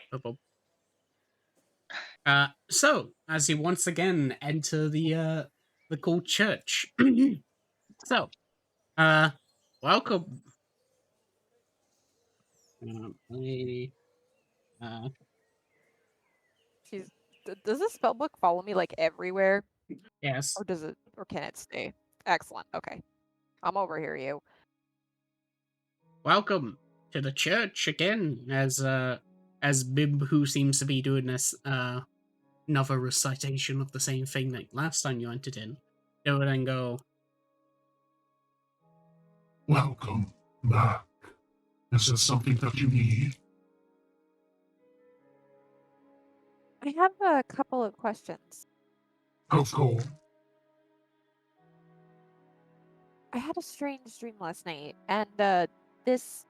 So as you once again enter the cool church. So, welcome. Lady. Does this spell book follow me like everywhere? Yes. Or can it stay? Excellent. Okay. I'm over here, you. Welcome to the church again, as Bib, who seems to be doing this another recitation of the same thing that last time you entered in. They would then go, Welcome back. Is there something that you need? I have a couple of questions. Of course. I had a strange dream last night, and this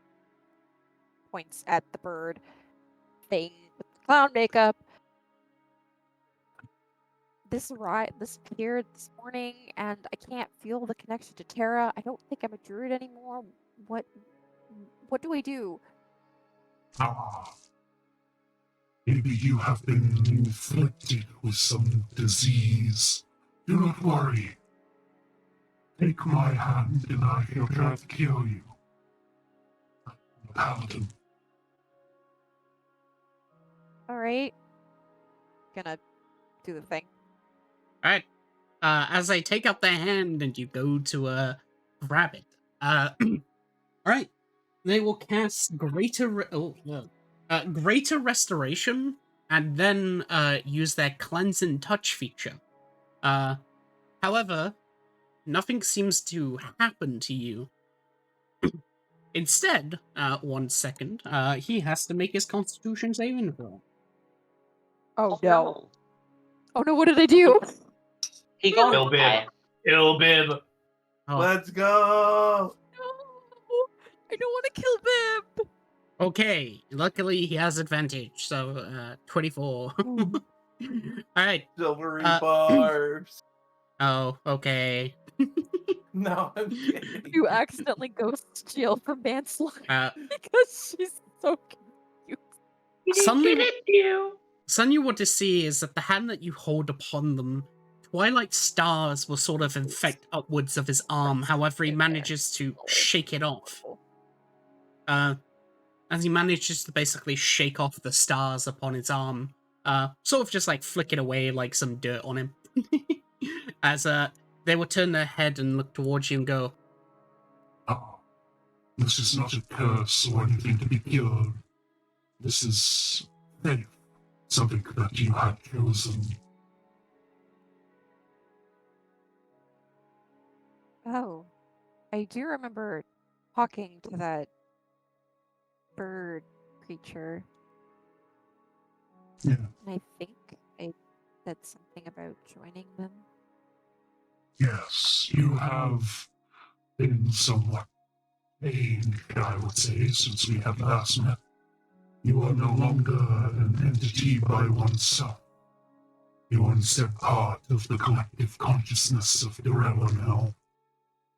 points at the bird thing with the clown makeup. This appeared this morning, and I can't feel the connection to Terra. I don't think I'm a druid anymore. What do I do? Ah. Maybe you have been inflicted with some disease. Do not worry. Take my hand and I shall try to cure you. Paladin. All right. Gonna do the thing. All right. As I take out the hand and you go to grab it. All right. They will cast greater restoration and then use their cleanse and touch feature. However, nothing seems to happen to you. Instead, 1 second, he has to make his Constitution saving throw. Oh, no. no. Oh no, what did I do? He gonna Kill Bib. die. Kill Bib. Oh, Let's go. No, I don't want to kill Bib. okay. Luckily, he has advantage, so 24. Ooh. All right. Silvery Uh, barbs. Oh, okay. No, I'm kidding. You accidentally ghost jail for manslaughter Uh, because she's so confused. Suddenly, you. suddenly what to see is that the hand that you hold upon them, twilight stars will sort of infect upwards of his arm, however he manages to shake it off. As he manages to basically shake off the stars upon his arm, sort of just like flick it away like some dirt on him. As they will turn their head and look towards you and go, Ah, this is not a curse or anything to be cured. This is faith, something that you had chosen. Oh, I do remember talking to that bird creature, Yeah, and I think I said something about joining them. yes, you have been somewhat changed, I would say, since we have last met. You are no longer an entity by oneself. You are instead part of the collective consciousness of Dorella now.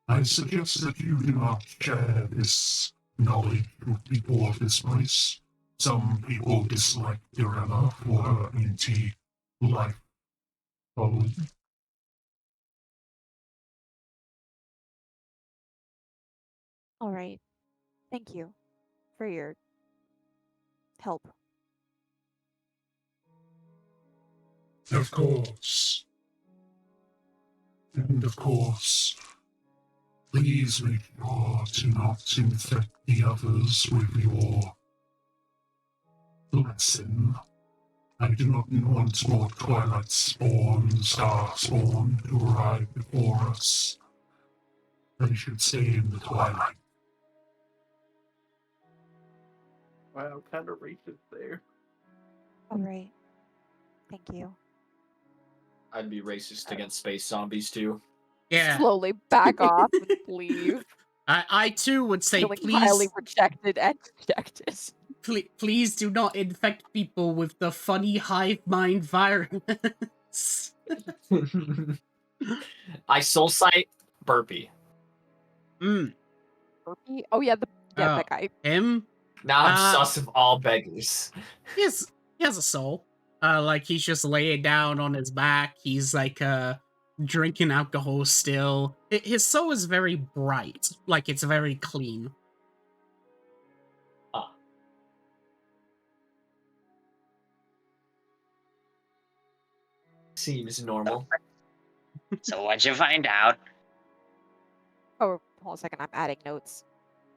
I suggest that you do not share this knowledge with people of this place. Some people dislike Dorella for her anti-life following. All right. Thank you for your help. Of course. And of course, please make sure to not infect the others with your blessing. I do not want more Twilight Spawn, Star Spawn to arrive before us. They should stay in the Twilight. Wow, kind of racist there. All right. Thank you. I'd be racist against space zombies too. yeah. Slowly back off and leave. I too would say, Feeling highly please, rejected and rejected. please do not infect people with the funny hive mind virus. I soul sight burpee. Burpee? Oh yeah, that guy. Him? Now I'm Uh, sus of all beggars. He has a soul. Like he's just laying down on his back. He's like drinking alcohol still. His soul is very bright. Like it's very clean. Seems normal. So what'd you find out? Oh, hold on a second. I'm adding notes.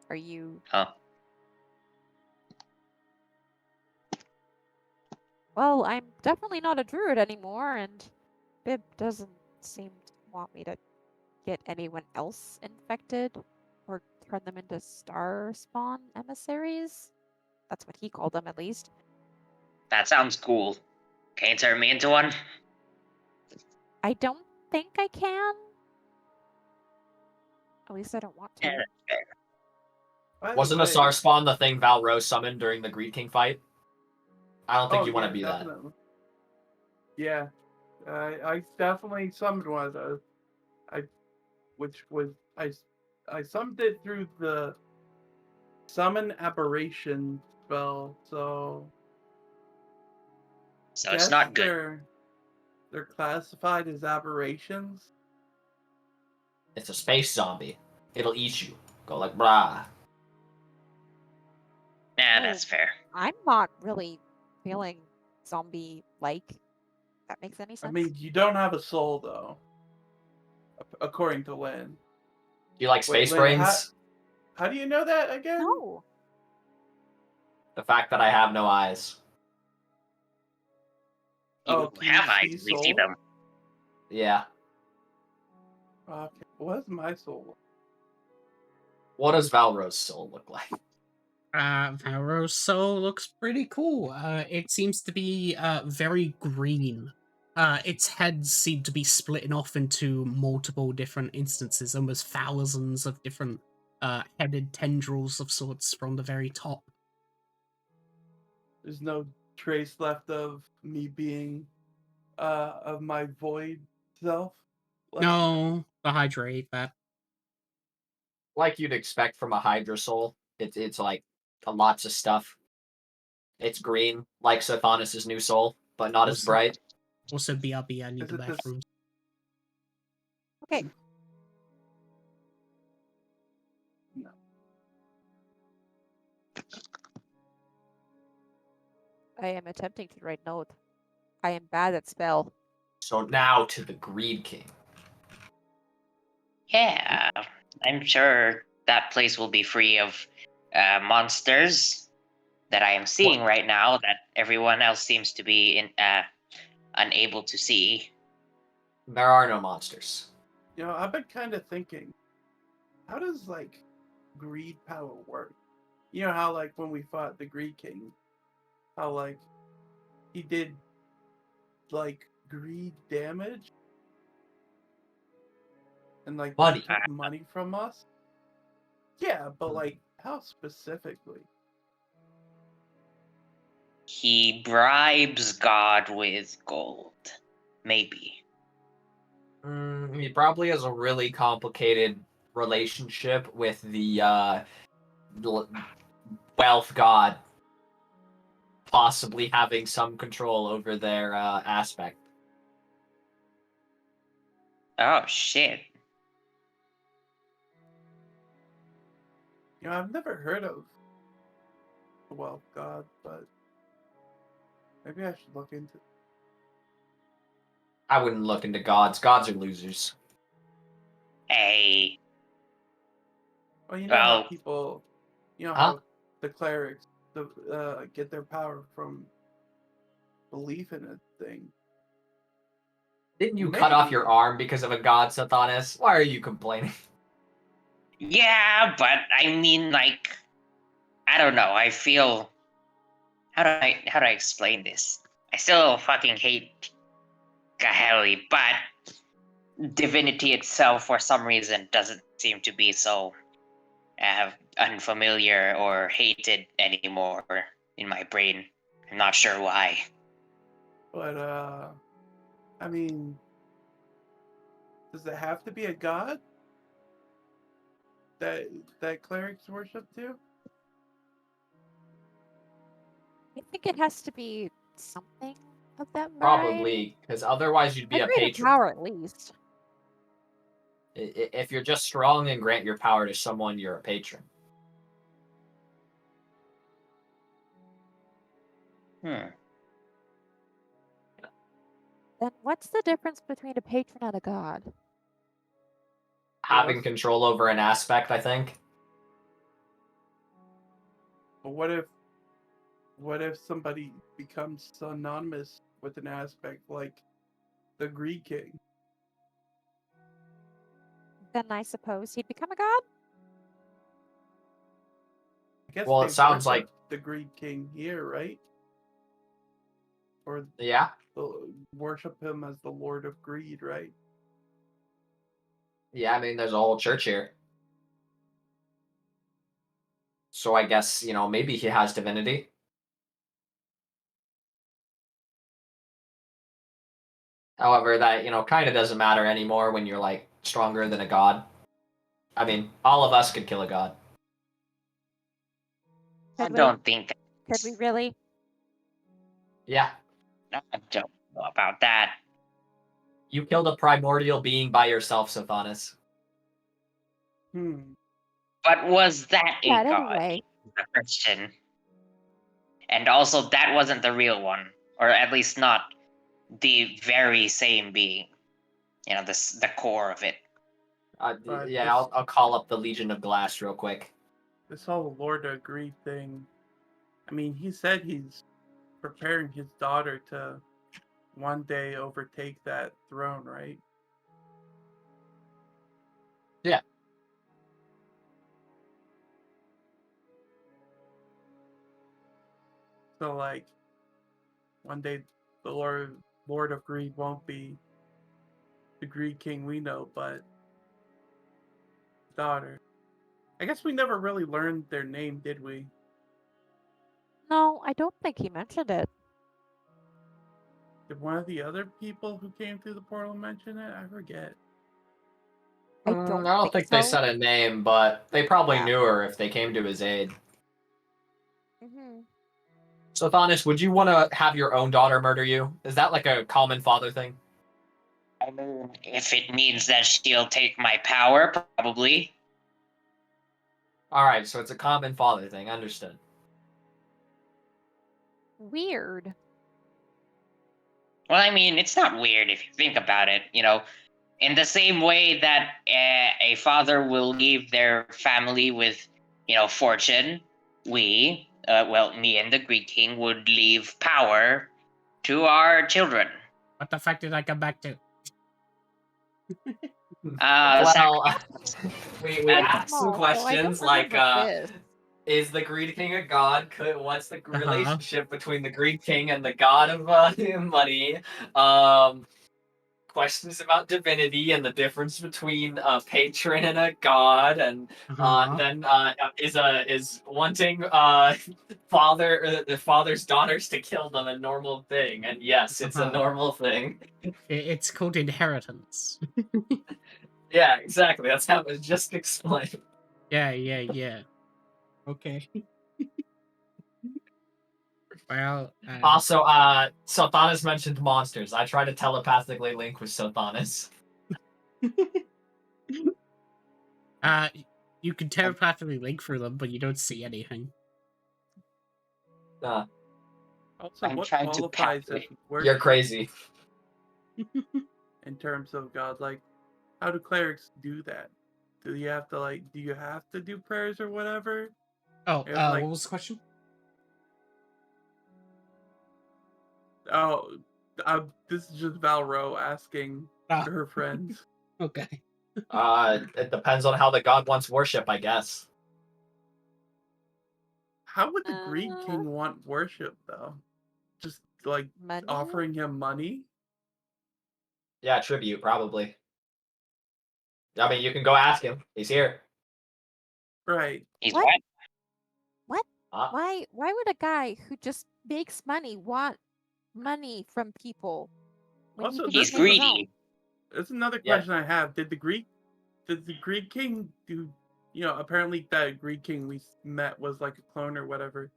Are you? Oh, Well, I'm definitely not a druid anymore, and Bib doesn't seem to want me to get anyone else infected or turn them into star spawn emissaries. That's what he called them, at least. that sounds cool. Can you turn me into one? I don't think I can. At least I don't want to. By the Wasn't a way- star spawn the thing Val Rose summoned during the Greed King fight? I don't think you want to be definitely. Yeah, I definitely summoned one of those. I summoned it through the summon aberration spell. So So it's not good. They're classified as aberrations. It's a space zombie. It'll eat you. Go like brah. Nah, Oh. that's fair. I'm not really feeling zombie-like. That makes any sense? I mean, you don't have a soul, though. According to Lynn. Do you like Wait, space Lynn, brains? how do you know that again? No. The fact that I have no eyes. You Oh, can have you eyes, see we see soul? them. Yeah. Okay. What is my soul? What does Valro's soul look like? Varro's soul looks pretty cool. It seems to be very green. Its heads seem to be splitting off into multiple different instances, almost thousands of different headed tendrils of sorts from the very top. There's no trace left of me being of my void self. No, the Hydra ate that. Like you'd expect from a Hydra soul. It's like lots of stuff. It's green, like Sothonis' new soul, but not as Also- bright. Also, BRB, I need Is the it this- bathroom. Okay. No. I am attempting to write note. I am bad at spell. So now to the Greed King. Yeah, I'm sure that place will be free of monsters that I am seeing right now that everyone else seems to be unable to see. There are no monsters. You know, I've been kind of thinking, how does like greed power work? You know how like when we fought the Greed King, how like he did like greed damage and like Money. they took money from us. Yeah, but like how specifically? He bribes God with gold. Maybe. He probably has a really complicated relationship with the wealth god, possibly having some control over their aspect. Oh shit. You know, I've never heard of the Wealth God, but maybe I should look into. I wouldn't look into gods. Gods are losers. Hey. Well, you know how Well, people, you know Huh? how the clerics get their power from belief in a thing. Didn't you cut off your Maybe. arm because of a god, Sathanis? Why are you complaining? yeah, but I mean, like, I don't know. I feel. How do I explain this? I still fucking hate Kaheli, but divinity itself, for some reason, doesn't seem to be so unfamiliar or hated anymore in my brain. I'm not sure why. But I mean, does it have to be a god that clerics worship too? I think it has to be something of that variety. Probably, because otherwise you'd be A a greater patron. power, at least. If you're just strong and grant your power to someone, you're a patron. Hmm. Then what's the difference between a patron and a god? Having Yes. control over an aspect, I think. But what if somebody becomes synonymous with an aspect like the Greed King? Then I suppose he'd become a god? I guess Well, they it sounds worship like- the Greed King here, right? Or Yeah? worship him as the Lord of Greed, right? Yeah, I mean, there's a whole church here. So I guess, maybe he has divinity. However, that, kind of doesn't matter anymore when you're, like, stronger than a god. I mean, all of us could kill a god. I Could we? don't think. Could we really? Yeah. I don't know about that. You killed a primordial being by yourself, Sothonis. But was that a But god? anyway, The question. And also, that wasn't the real one, or at least not the very same being. You know, the core of it. But Yeah, I'll call up the Legion of Glass real quick. this whole Lord of Greed thing. I mean, he said he's preparing his daughter to one day overtake that throne, right? Yeah. So, like, one day the Lord of Greed won't be the Greed King we know, but daughter. I guess we never really learned their name, did we? no, I don't think he mentioned it. Did one of the other people who came through the portal mention it? I forget. I I don't don't think think they so. said a name, but they probably Yeah. knew her if they came to his aid. Hmm. Sothonis, would you want to have your own daughter murder you? Is that like a common father thing? I mean, if it means that she'll take my power, probably. Alright, so it's a common father thing. Understood. Weird. Well, I mean, it's not weird if you think about it. You know, in the same way that a father will leave their family with, fortune, me and the Greek king would leave power to our children. What the fuck did I come back to? Well, we And asked some Small, so I don't questions like, remember this. is the Greed King a god? What's the Uh-huh. relationship between the Greed King and the god of money? Questions about divinity and the difference between a patron and a god, and Uh-huh. then is wanting the father's daughters to kill them a normal thing? And yes, it's a Uh-huh. normal thing. It's called inheritance. Yeah, exactly. That's how it was just explained. Yeah. Okay. Well, Also, Sothonis mentioned monsters. I tried to telepathically link with Sothonis. you can telepathically link through them, but you don't see anything. Also, I'm what trying to qualifies as calculate. worship You're crazy. in terms of God? Like, how do clerics do that? Do you have to do prayers or whatever? Oh, If, like, what was the question? oh, this is just Valro asking Ah, her friends. okay. It depends on how the god wants worship, I guess. How would the Greed Uh, King want worship, though? Just, like, money? offering him money? Yeah, tribute, probably. I mean, you can go ask him. He's here. Right. He's What? what? What? Ah. Why would a guy who just makes money want money from people when he Also, can He's just make his own? greedy. That's another Yeah. question I have. Did the Greed King do, apparently that Greed King we met was like a clone or whatever.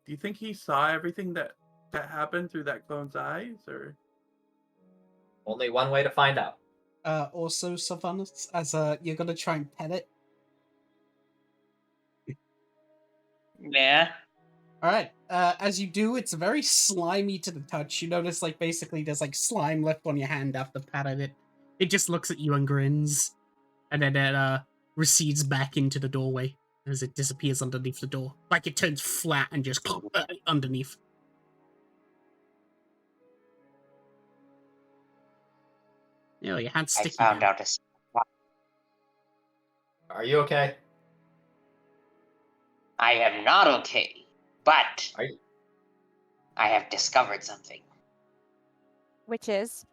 Do you think he saw everything that happened through that clone's eyes, or? Only one way to find out. Also, Sylvanas, as you're gonna try and pet it. Yeah. Alright, as you do, it's very slimy to the touch. You notice, like, basically there's, like, slime left on your hand after patting it. It just looks at you and grins. And then it, recedes back into the doorway as it disappears underneath the door. Like, it turns flat and just underneath. You know, your hand's I sticky found now. out a. Are you okay? I am not okay, but Are you? I have discovered something. Which is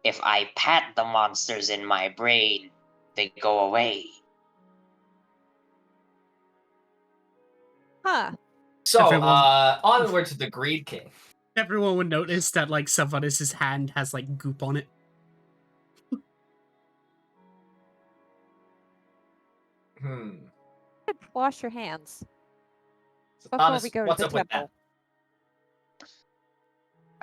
If I pat the monsters in my brain, they go away. huh. So, Everyone- onward to the Greed King. Everyone would notice that, like, Sylvanas' hand has, like, goop on it. Wash your hands So, before we Thomas, go to what's the up with that? temple.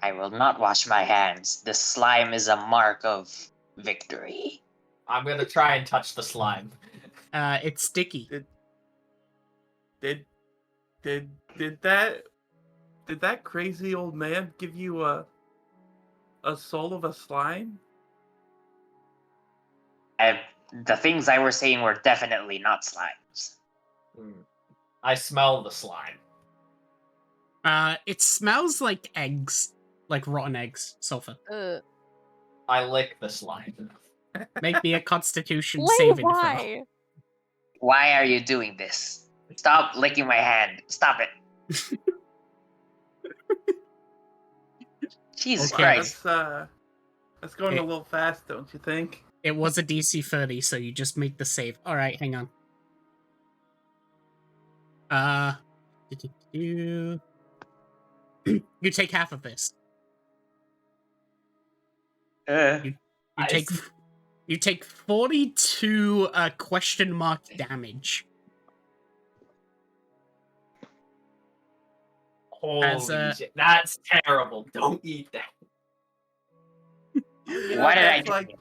I will not wash my hands. The slime is a mark of victory. I'm gonna try and touch the slime. It's sticky. Did did that crazy old man give you a soul of a slime? The things I was saying were definitely not slimes. I smell the slime. It smells like eggs, like rotten eggs. Sulfur. I lick the slime. Make me a Constitution Wait, saving throw. why? Why are you doing this? Stop licking my hand. Stop it. Jesus Okay. Christ. That's going It- a little fast, don't you think? It was a DC 30, so you just make the save. All right, hang on. You take half of this. You take Nice. you take 42 question mark damage. Holy shit. That's terrible. Don't eat that. You Why did I that's do like, it?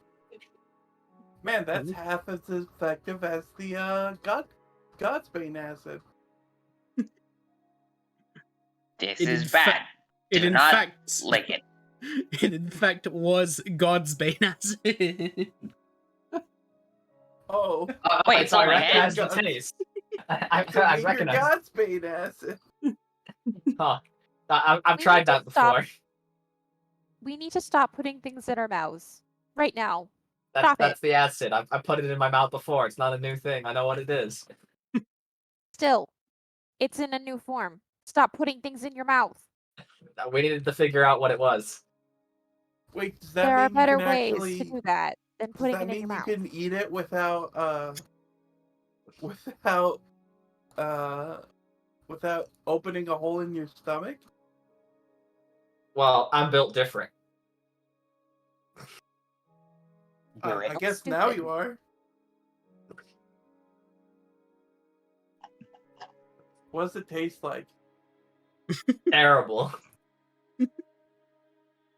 man, that's half as effective as the God's Bane acid. This It is in fa- bad. It Do in not fact lick it. it in fact was God's Bane acid. Oh, Oh, wait, it's So on I my recognize hand? the taste. I I recognize. God's Bane acid. Huh. I've We tried need to that stop. before. We need to stop putting things in our mouths. Right now. Stop That's it. the acid. I put it in my mouth before. It's not a new thing. I know what it is. Still. It's in a new form. Stop putting things in your mouth. We needed to figure out what it was. Wait, does that There are mean you better can ways actually? to do that than Does putting that it in mean your you mouth. can eat it without without opening a hole in your stomach? Well, I'm built different. Do it. I guess now Stupid. you are. What does it taste like? Terrible.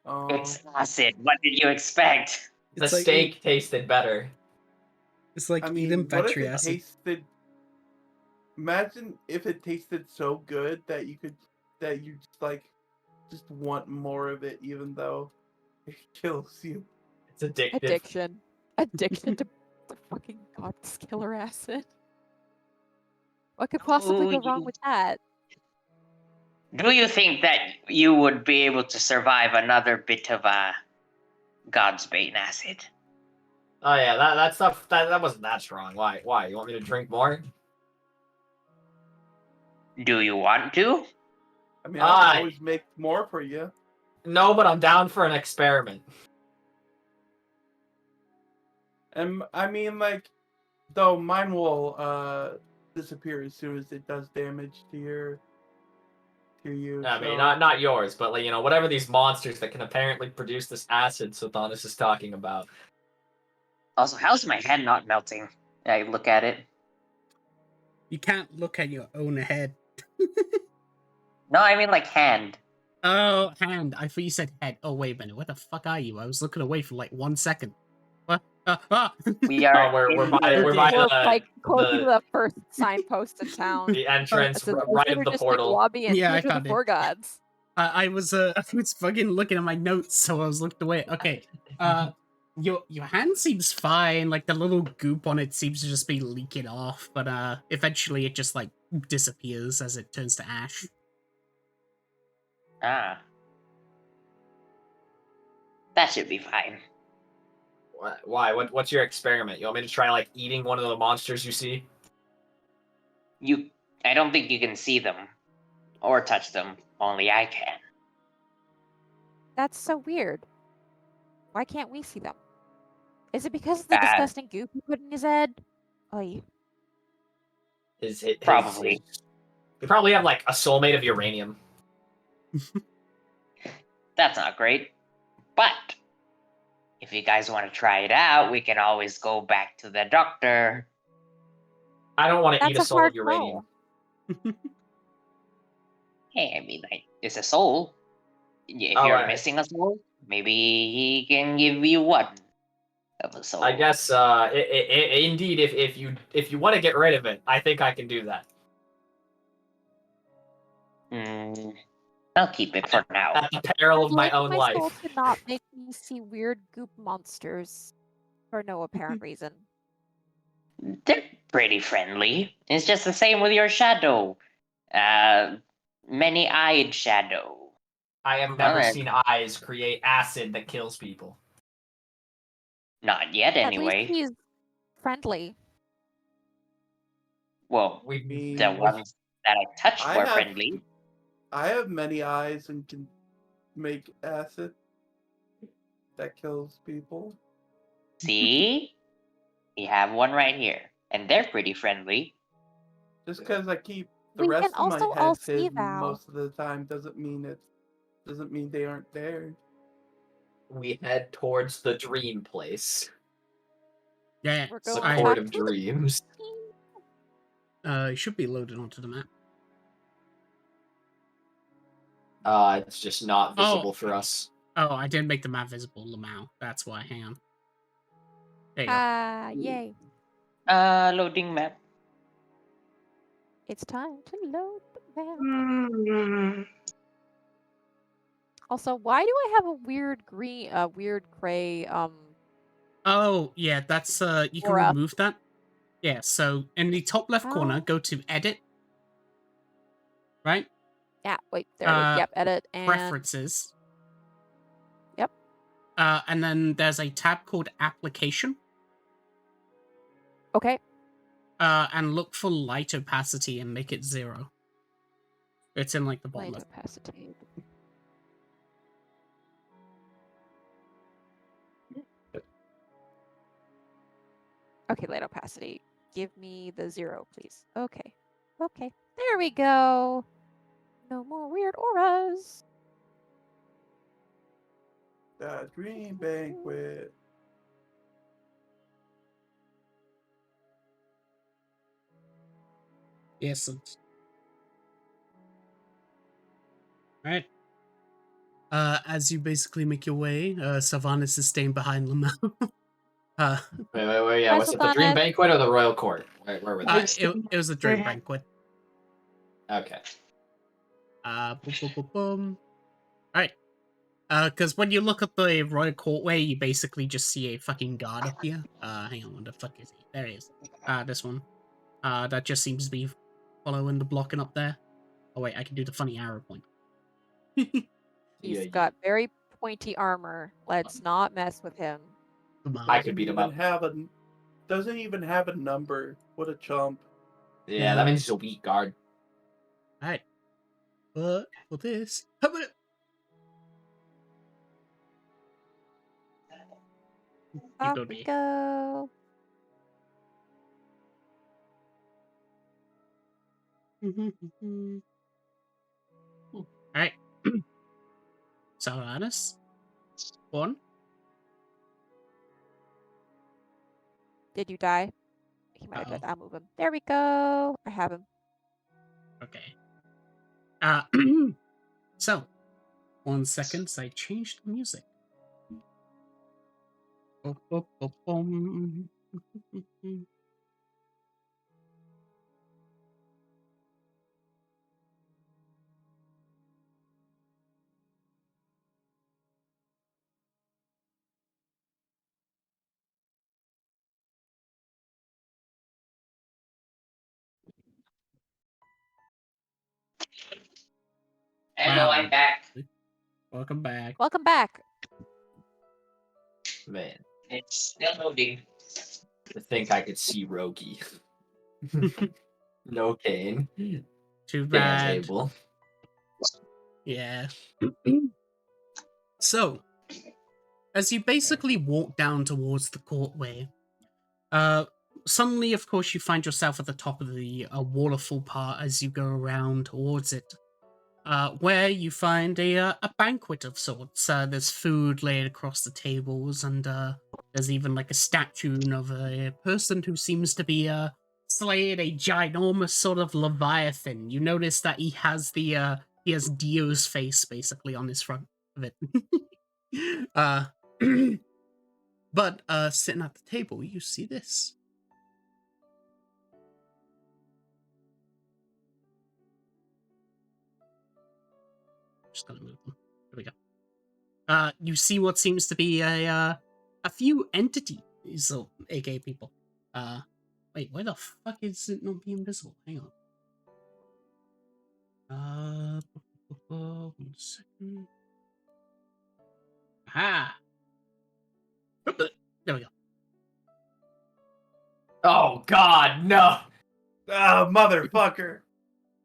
It's acid. What did you expect? The It's like steak tasted better. It's like I eating mean, what if battery it acid. tasted? Imagine if it tasted so good that you just want more of it, even though it kills you. It's addictive. Addiction. Addiction to fucking God's killer acid. What could possibly go wrong with that? Do you think that you would be able to survive another bit of God's Bane acid? Oh yeah, that stuff that wasn't that strong. Why? Why? You want me to drink more? Do you want to? I mean, I Aye. can always make more for you. No, but I'm down for an experiment. And I mean, like, though mine will disappear as soon as it does damage to you. I mean, so- not yours, but like whatever these monsters that can apparently produce this acid Sotanis is talking about. Also, how's my head not melting? I look at it. You can't look at your own head. No, I mean like hand. Oh, hand. I thought you said head. Oh, wait a minute. Where the fuck are you? I was looking away for like 1 second. What? We are. Oh, we're in by the- we're by We're like close to the the first signpost in town. the entrance It's a right of the synergistic portal. lobby and Yeah, I these are the found it. four gods. I was fucking looking at my notes, so I was looked away. Okay. Your hand seems fine. Like the little goop on it seems to just be leaking off, but eventually it just like disappears as it turns to ash. Ah. That should be fine. Why? What's your experiment? You want me to try like eating one of the monsters you see? I don't think you can see them or touch them. Only I can. That's so weird. Why can't we see them? Is it because of the disgusting goop he put in his head? Oy. Probably. You probably have like a soulmate of uranium. That's not great. But if you guys want to try it out, we can always go back to the doctor. I don't want to eat That's a a soul of hard uranium. no. Hey, I mean, it's a soul. If All you're right. missing a soul, maybe he can give you one of a soul. I guess, indeed, if you want to get rid of it, I think I can do that. I'll keep it for now. At the peril I'd of my like own my soul life. to not make me see weird goop monsters for no apparent reason. They're pretty friendly. It's just the same with your shadow. Many-eyed shadow. I have never Well, seen eyes create acid that kills people. not yet, At least anyway. he's friendly. Well, We the ones that I touched I were have- friendly. I have many eyes and can make acid that kills people. See? We have one right here. And they're pretty friendly. Just because I keep the We rest can of my also all head see hidden Val. most of the time doesn't mean they aren't there. we head towards the dream place. Yeah, We're The going I, court back of to the dreams. it should be loaded onto the map. It's just not visible for us. Oh, I didn't make the map visible, Lamau. That's why. Hang on. There you go. Yay. Loading map. It's time to load the map. Also, why do I have a weird green, weird gray, Oh, yeah, that's, you can Aura. remove that. Yeah, so in the top left corner, How? go to Edit. Right? Yeah, wait, there it is. Yep, edit and Preferences. Yep. And then there's a tab called Application. okay. And look for light opacity and make it 0. It's in like the bottom Light left. opacity. Okay, light opacity. Give me the 0, please. Okay. Okay. There we go. No more weird auras. The dream banquet. Yes. Alright. As you basically make your way, Sylvanas is staying behind Lamau. Wait, yeah, Hi, was it the dream Sultanas. banquet or the royal court? Where were they? It was a dream banquet. Okay. Boom, boom, boom. Alright. Because when you look at the royal courtway, you basically just see a fucking guard up here. Hang on, what the fuck is he? There he is. This one. That just seems to be following the blocking up there. Oh wait, I can do the funny arrow point. He's got very pointy armor. Let's not mess with him. I could beat him up. Doesn't even have a number. What a chump. Yeah, that means he's a weak guard. Alright. But for this. How about it? Off don't we need. go. Alright. Sylvanas. 1. Did you die? He might have died. I'll move him. There we go. I have him. Okay. So, 1 second, I changed the music. Hello, Wow. I'm back. Welcome back. Welcome back. Man, It's still loading. to think I could see Rogi. No Kane. Too Can't bad. able. Yeah. So, as you basically walk down towards the courtway, suddenly, of course, you find yourself at the top of the waterfall part as you go around towards it, where you find a banquet of sorts. There's food laid across the tables, and there's even like a statue of a person who seems to be slaying a ginormous sort of leviathan. You notice that he has Dio's face basically on his front. of it. uh, but sitting at the table, you see this. Just gonna move them. There we go. You see what seems to be a few entities, so aka people. Wait, why the fuck is it not being visible? Hang on. 1 second. Ah, there we go. Oh God, no! Oh, motherfucker!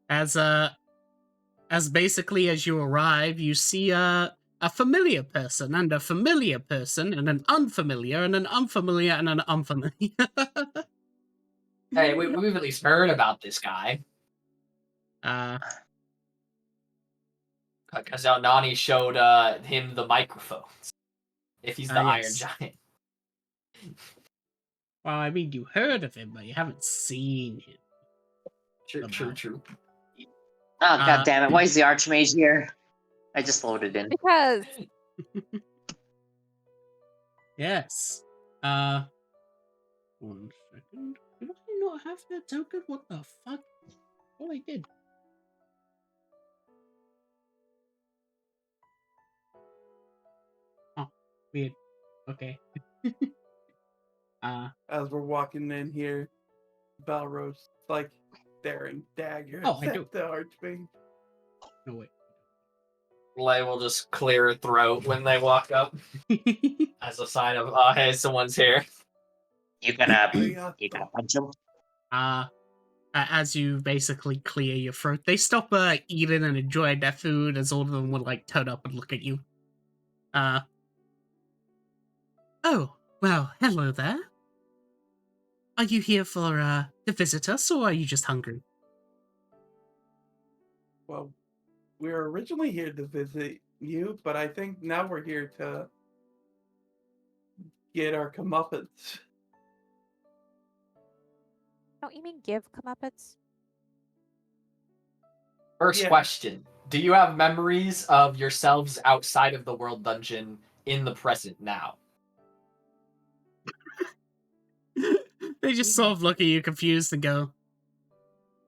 As basically as you arrive, you see a familiar person and a familiar person and an unfamiliar and an unfamiliar and an unfamiliar. Hey, we've at least heard about this guy. Because Nani showed him the microphones. If he's the Iron Yes. Giant. Well, I mean, you heard of him, but you haven't seen him. True. Oh, god damn it. Why is the Archmage here? I just loaded in. Because Yes. 1 second. Did I not have that token? What the fuck? Oh, I did. Oh, weird. Okay. As we're walking in here, Balros like staring daggers Oh, I do. at the Archmage. No, wait. Lay will just clear her throat when they walk up as a sign of, hey, someone's here. You gonna Arigato. punch him? As you basically clear your throat, they stop eating and enjoying their food as all of them would like turn up and look at you. Oh, well, hello there. Are you here for to visit us, or are you just hungry? Well, we were originally here to visit you, but I think now we're here to get our comeuppance. don't you mean give comeuppance? First Yeah. question. Do you have memories of yourselves outside of the world dungeon in the present now? They just sort of look at you confused and go,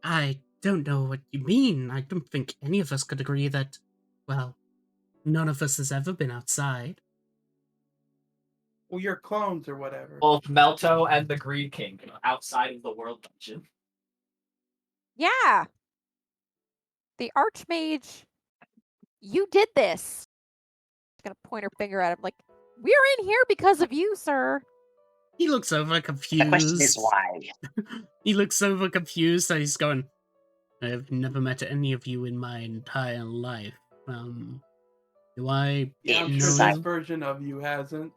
I don't know what you mean. I don't think any of us could agree that, well, none of us has ever been outside. Well, you're clones or whatever. Both Melto and the Greed King outside of the world dungeon. Yeah. The Archmage, you did this. She's gonna point her finger at him like, we're in here because of you, sir. He looks over confused. The question is why. He looks over confused, so he's going, I've never met any of you in my entire life. Do I Yeah, I'm know sure this you? version of you hasn't.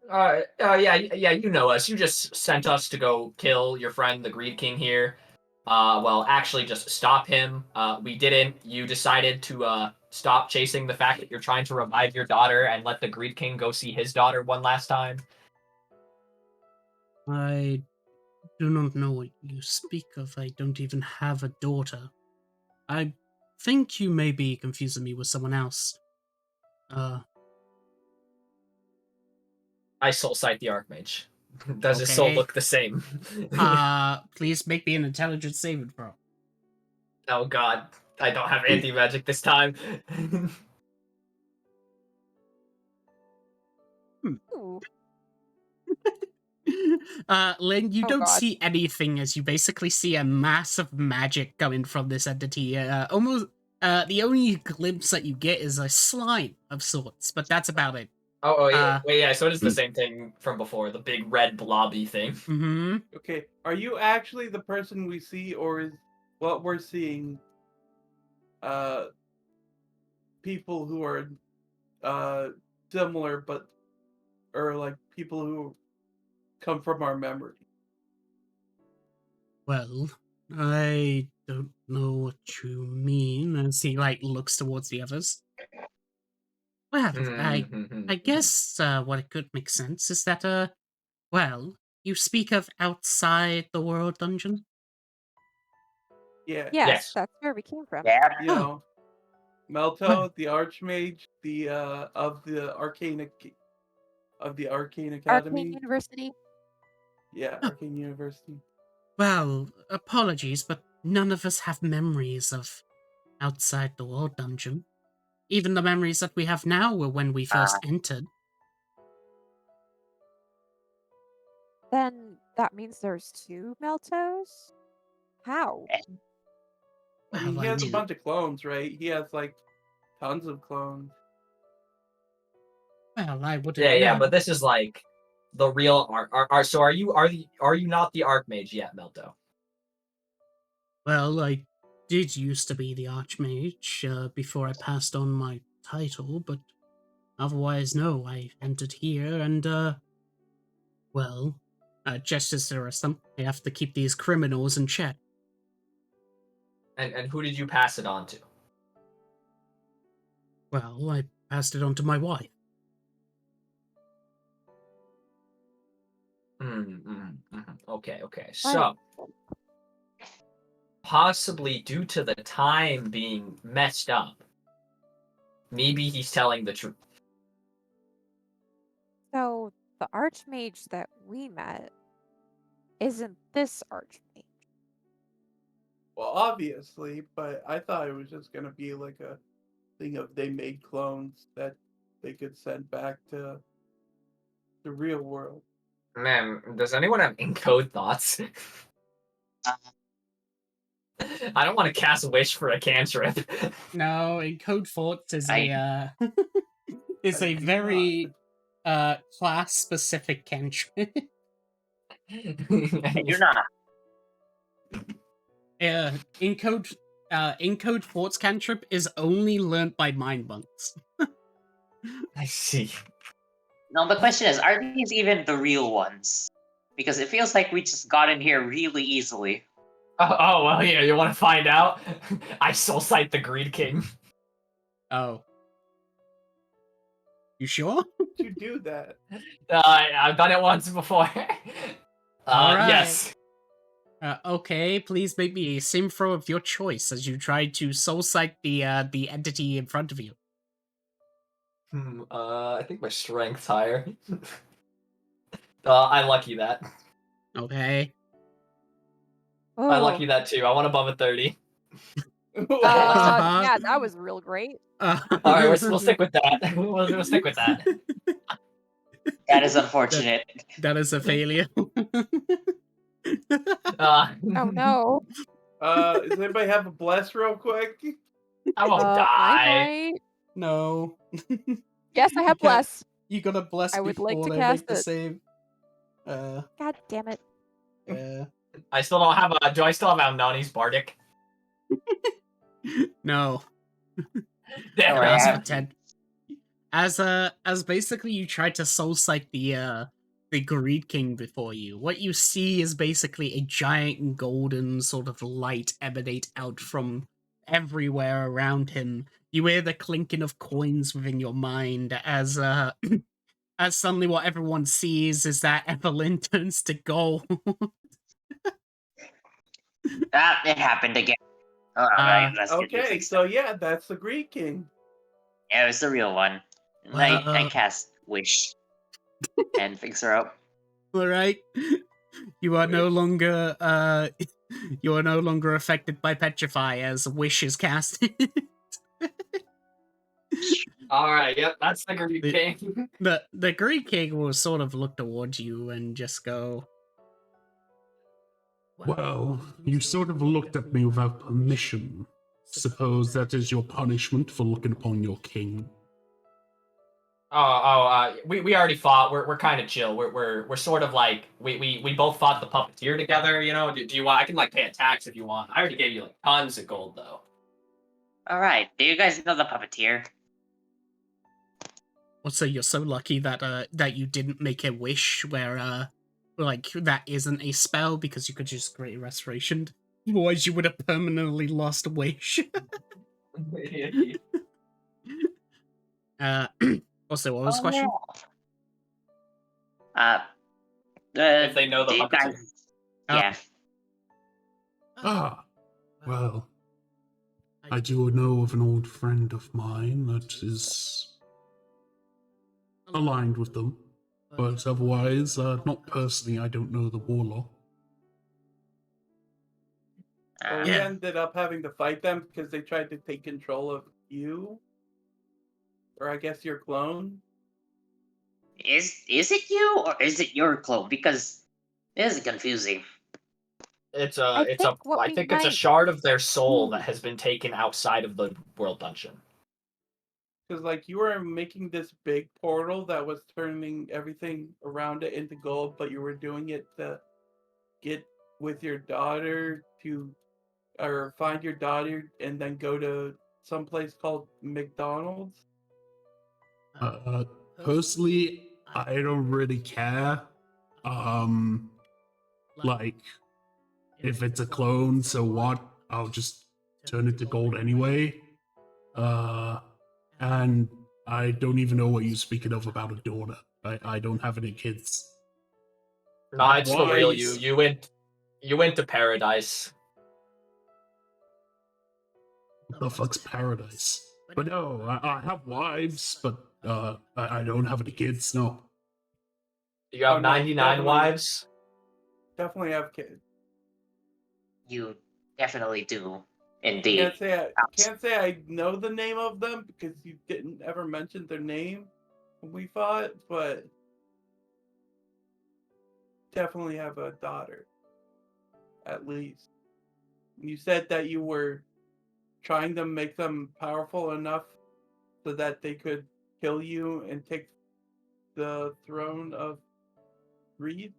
Yeah, you know us. You just sent us to go kill your friend, the Greed King here. Well, actually, just stop him. We didn't. You decided to stop chasing the fact that you're trying to revive your daughter and let the Greed King go see his daughter one last time. I do not know what you speak of. I don't even have a daughter. I think you may be confusing me with someone else. I soul sight the Archmage. Does his soul Okay. look the same? Please make me an intelligence saving throw. Oh god, I don't have anti-magic this time. Ooh. Lynn, you Oh, don't God. see anything as you basically see a mass of magic coming from this entity. Almost, the only glimpse that you get is a slime of sorts, but that's about it. Yeah. Wait, yeah, so it is the same thing from before, the big red blobby thing. Mm-hmm. Okay, are you actually the person we see, or is what we're seeing people who are similar, but or like people who come from our memory? Well, I don't know what you mean, as he, like, looks towards the others. Well, I guess, what it could make sense is that, well, you speak of outside the world dungeon? Yeah, Yes, Yes. that's where we came from. Yeah. you know, Melto, the Archmage, the of the Arcane Arcane Academy. University. Yeah, Arcane University. Well, apologies, but none of us have memories of outside the War Dungeon. Even the memories that we have now were when we first entered. Then that means there's 2 Meltos? How? I mean, Well, he I has a mean, bunch of clones, right? He has like tons of clones. well, I wouldn't Yeah, know. but this is like the real so are you not the Archmage yet, Melto? Well, I did used to be the Archmage before I passed on my title, but otherwise, no, I entered here and, well, justice there are some. I have to keep these criminals in check. And who did you pass it on to? Well, I passed it on to my wife. Okay. What? So possibly due to the time being messed up, maybe he's telling the truth. So the Archmage that we met isn't this Archmage. Well, obviously, but I thought it was just gonna be like a thing of they made clones that they could send back to the real world. Man, does anyone have encode thoughts? I don't want to cast a wish for a cantrip. No, in Code Forts is I- is I a do very class specific cantrip. I do not. In Code Forts cantrip is only learnt by mind monks. I see. No, the question is, are these even the real ones? Because it feels like we just got in here really easily. Oh well, yeah. You want to find out? I soul sight the Greed King. Oh. You sure? To do that. I've done it once before. Alright. Yes. Okay, please make me a sim throw of your choice as you try to soul sight the entity in front of you. I think my strength's higher. I lucky that. Okay. I Oh, lucky that too. I want above a 30. yeah, that was real great. All right, we'll stick with that. We'll stick with that. That is unfortunate. That is a failure. Oh no. Does anybody have a bless real quick? I won't I die. might. No. Yes, I have You can't- bless. You gotta bless I would like before to they cast make the it. save. God damn it. I still don't have a. Do I still have Alnani's Bardic? No. Don't worry, That's I for have- 10. As basically you try to soul sight the Greed King before you, what you see is basically a giant golden sort of light emanate out from everywhere around him. You hear the clinking of coins within your mind as as suddenly what everyone sees is that Evelyn turns to gold. it happened again. Alright, let's get this Okay, fixed so up. yeah, that's the Greek King. Yeah, it was the real one. And I cast Wish and fix her up. Alright. You are no Wish. longer you are no longer affected by Petrify as Wish is casted. All right. Yep. That's the Greed The- King. the Greek King will sort of look towards you and just go, Well, you sort of looked at me without permission. Suppose that is your punishment for looking upon your king. We already fought. We're kind of chill. We're sort of like we both fought the puppeteer together. You know. Do you want? I can like pay a tax if you want. I already gave you like tons of gold though. Alright, do you guys know the puppeteer? also you're so lucky that that you didn't make a wish where like that isn't a spell because you could just create restoration. Otherwise you would have permanently lost a wish. Also, what was the question? If they know the do you puppeteer. guys... Yeah. Ah, well, I do know of an old friend of mine that is aligned with them, but otherwise, not personally, I don't know the warlock. Well, we Yeah. ended up having to fight them because they tried to take control of you, or I guess your clone. Is it you or is it your clone? Because this is confusing. I think it's a shard of their soul that has been taken outside of the world dungeon. Because like you were making this big portal that was turning everything around it into gold, but you were doing it to get with your daughter to, or find your daughter and then go to some place called McDonald's. Personally, I don't really care. Like, if it's a clone, so what? I'll just turn it to gold anyway. And I don't even know what you're speaking of about a daughter. I don't have any kids. Nah, it's the real you. Wise. You went to paradise. What the fuck's paradise? But no, I have wives, but I don't have any kids. No. You have Oh, no, 99 definitely. wives. Definitely have kids. You definitely do, Can't indeed. say I know the name of them because you didn't ever mention their name when we fought, but definitely have a daughter, at least. You said that you were trying to make them powerful enough so that they could kill you and take the throne of Reed.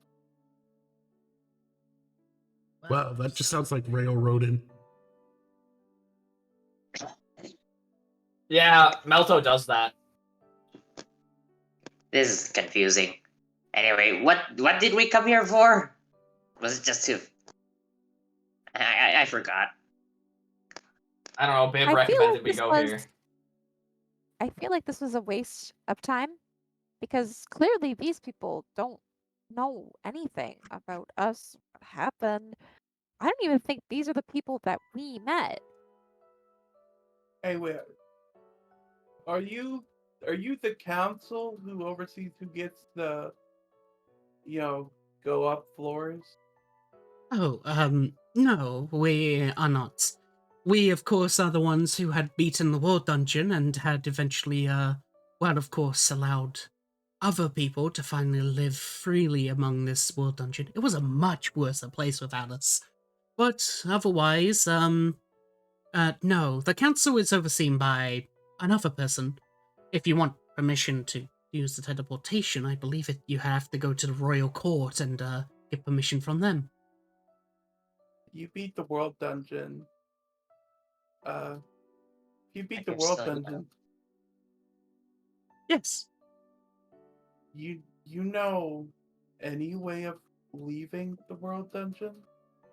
Wow, that just sounds like railroading. Yeah, Melto does that. This is confusing. Anyway, what did we come here for? Was it just to? I forgot. I don't know. Bib I feel recommended like we this go was. here. I feel like this was a waste of time because clearly these people don't know anything about us, what happened. I don't even think these are the people that we met. Hey, wait. Are you the council who oversees who gets the go up floors? Oh, no, we are not. We, of course, are the ones who had beaten the war dungeon and had eventually, well, of course, allowed other people to finally live freely among this war dungeon. It was a much worse place without us. But otherwise, no, the council is overseen by another person. If you want permission to use the teleportation, I believe you have to go to the royal court and, get permission from them. You beat the world dungeon. If you beat the You're world still dungeon, Yes. you know any way of leaving the world dungeon?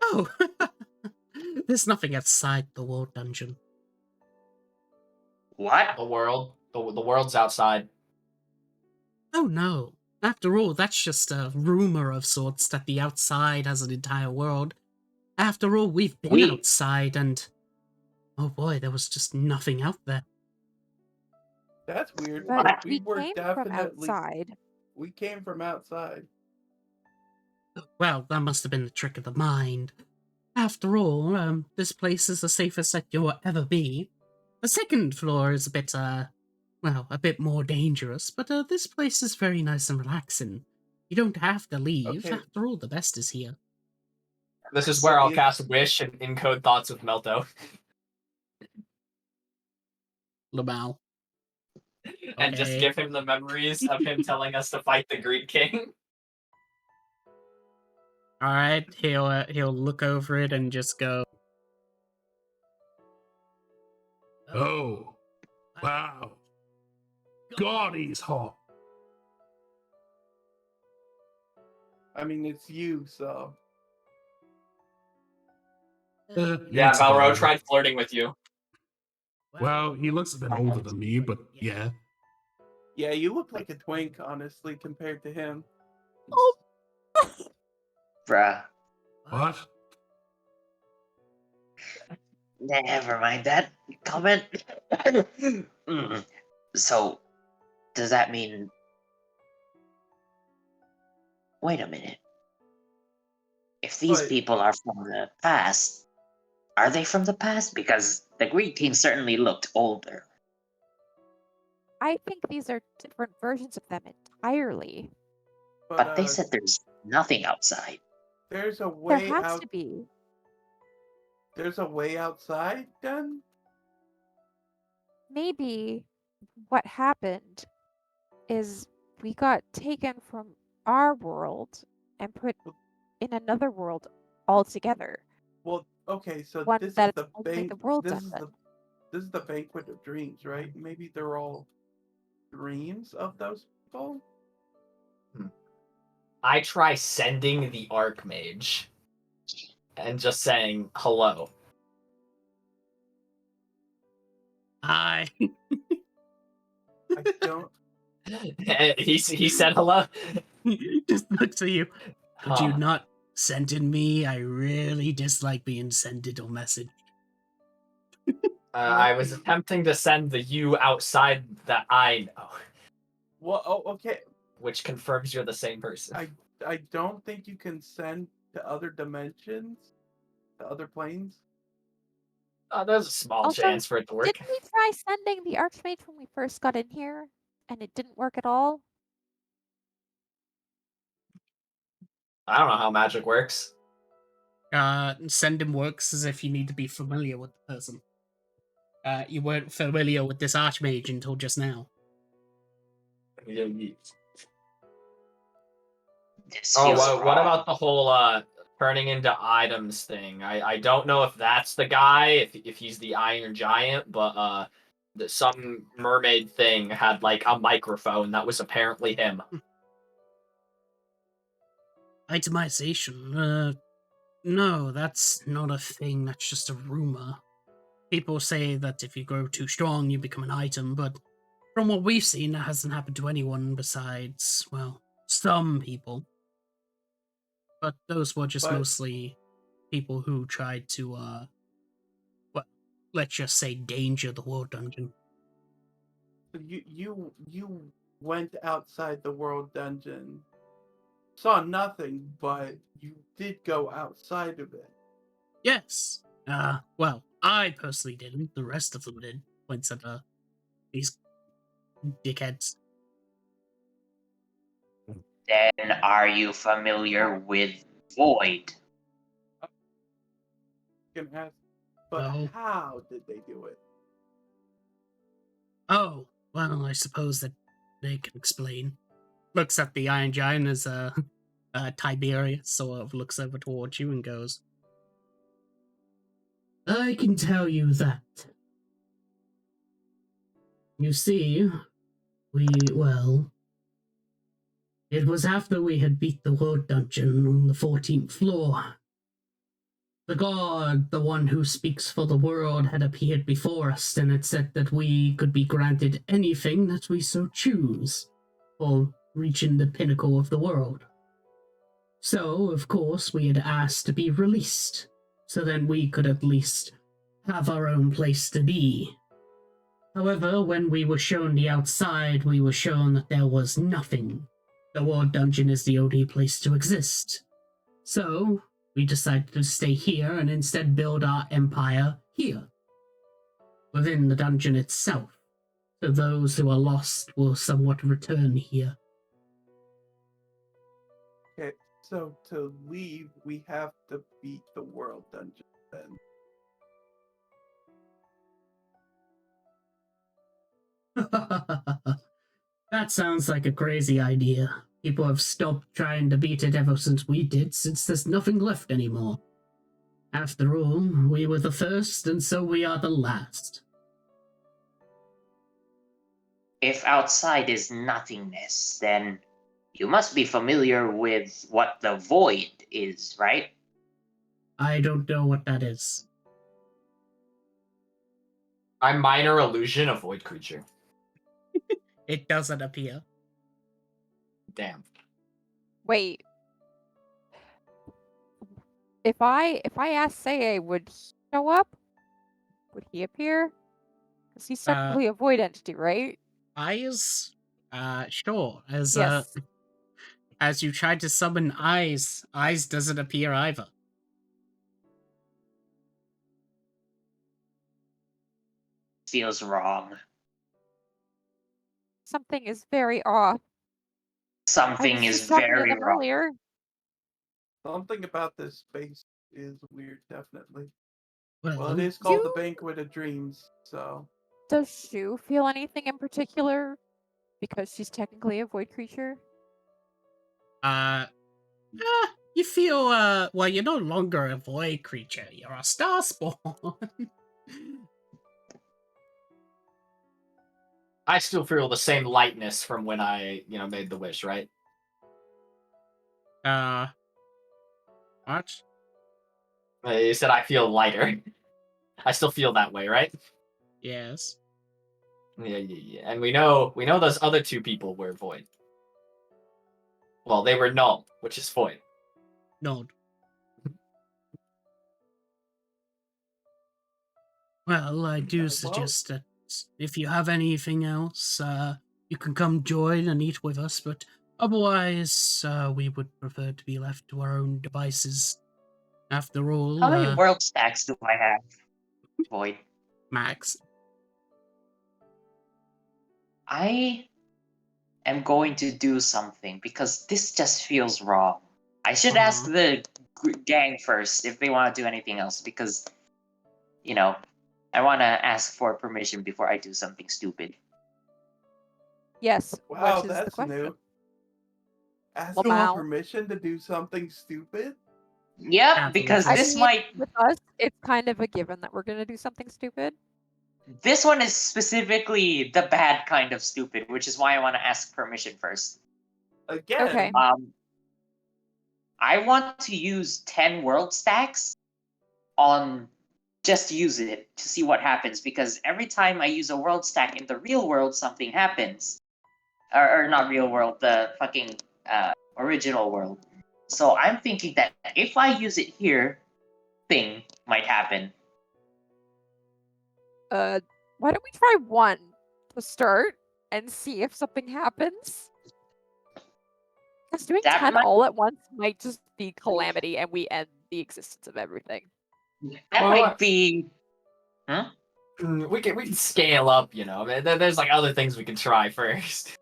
Oh, there's nothing outside the world dungeon. What? The world. The world's outside. Oh no. After all, that's just a rumor of sorts that the outside has an entire world. After all, we've been We outside and... oh boy, there was just nothing out there. That's weird. But What? We we were came from definitely outside. we came from outside. Well, that must have been the trick of the mind. After all, this place is the safest that you'll ever be. The second floor is a bit, well, a bit more dangerous, but this place is very nice and relaxing. You don't have to leave. Okay. After all, the best is here. This is So where I'll is- cast Wish and encode thoughts with Melto. Lamau. And just Okay. give him the memories of him telling us to fight the Greed King. All right, he'll look over it and just go, Oh, wow. God, he's hot. I mean, it's you, so Yeah, It's Valro fine. tried flirting with you. Well, he looks a bit older than me, but yeah. yeah, you look like a twink, honestly, compared to him. bruh. What? Never mind that comment. Mm. So, does that mean? Wait a minute. If these But people are from the past, are they from the past? Because the Greek team certainly looked older. I think these are different versions of them entirely. But they said there's nothing outside. there's a There way has out. to be. There's a way outside, then. Maybe what happened is we got taken from our world and put in another world altogether. Well, okay, so One this is that's the only the world's This is ended. this is the banquet of dreams, right? Maybe they're all dreams of those people. I try sending the Archmage and just saying hello. I I don't. he said hello. just looks at you. Would you Huh. not send in me? I really dislike being sended or messaged. I was attempting to send the you outside that I know, Well, okay. which confirms you're the same person. I don't think you can send to other dimensions, to other planes. There's a small Also, chance for it to work. didn't we try sending the Archmage when we first got in here and it didn't work at all? I don't know how magic works. Sending works as if you need to be familiar with the person. You weren't familiar with this Archmage until just now. This Oh, feels what wrong. about the whole turning into items thing? I don't know if that's the guy, if he's the Iron Giant, but some mermaid thing had like a microphone that was apparently him. Itemization. No, that's not a thing. That's just a rumor. People say that if you grow too strong, you become an item, but from what we've seen, that hasn't happened to anyone besides, well, some people. But those were just But mostly people who tried to, well, let's just say danger the world dungeon. you went outside the world dungeon, saw nothing, but you did go outside of it. Yes. Well, I personally didn't. The rest of them did. Points at, these dickheads. Then are you familiar with Void? You can ask, but Oh. how did they do it? Oh, well, I suppose that they can explain. Looks at the Iron Giant as Tiberius sort of looks over towards you and goes, I can tell you that. You see, it was after we had beat the world dungeon on the 14th floor. The god, the one who speaks for the world, had appeared before us, and it said that we could be granted anything that we so choose, for reaching the pinnacle of the world. So, of course, we had asked to be released, so then we could at least have our own place to be. However, when we were shown the outside, we were shown that there was nothing. The world dungeon is the only place to exist. So, we decided to stay here and instead build our empire here, within the dungeon itself, so those who are lost will somewhat return here. Okay, so to leave, we have to beat the world dungeon then. That sounds like a crazy idea. People have stopped trying to beat it ever since we did, since there's nothing left anymore. After all, we were the first, and so we are the last. If outside is nothingness, then you must be familiar with what the Void is, right? I don't know what that is. I'm minor illusion, a void creature. It doesn't appear. Damn. Wait. If I asked Say, would he show up? would he appear? Because he's Uh, technically a void entity, right? Eyes? Sure. Yes. As you tried to summon Eyes doesn't appear either. Feels wrong. Something is very off. I Something was is just talking to very them wrong. earlier. Something about this space is weird, definitely. Well, Well, it is called the You- Banquet of Dreams, so Does Shu feel anything in particular? Because she's technically a void creature? you feel, well, you're no longer a void creature. You're a star spawn. I still feel the same lightness from when I, made the wish, right? What? You said I feel lighter. I still feel that way, right? Yes. Yeah. And we know those other two people were void. Well, they were null, which is void. No. Well, I do well- suggest that if you have anything else, you can come join and eat with us, but otherwise, we would prefer to be left to our own devices. After all, How many world stacks do I have? Void. Max. I am going to do something because this just feels wrong. I should ask the gang first if they want to do anything else because, I want to ask for permission before I do something stupid. Yes. wow, which is the that's question. new. Ask Lamau. for permission to do something stupid? Yep, because Absolutely. I this mean, with us, it's kind of a given that we're going to do something stupid. this one is specifically the bad kind of stupid, which is why I want to ask permission first. Again? Okay. I want to use 10 world stacks on just use it to see what happens because every time I use a world stack in the real world, something happens. Or not real world, the fucking original world. So I'm thinking that if I use it here, thing might happen. Why don't we try one to start and see if something happens? Because doing That 10 might- all at once might just be calamity and we end the existence of everything. That Well, might be. We can scale up, There's like other things we can try first.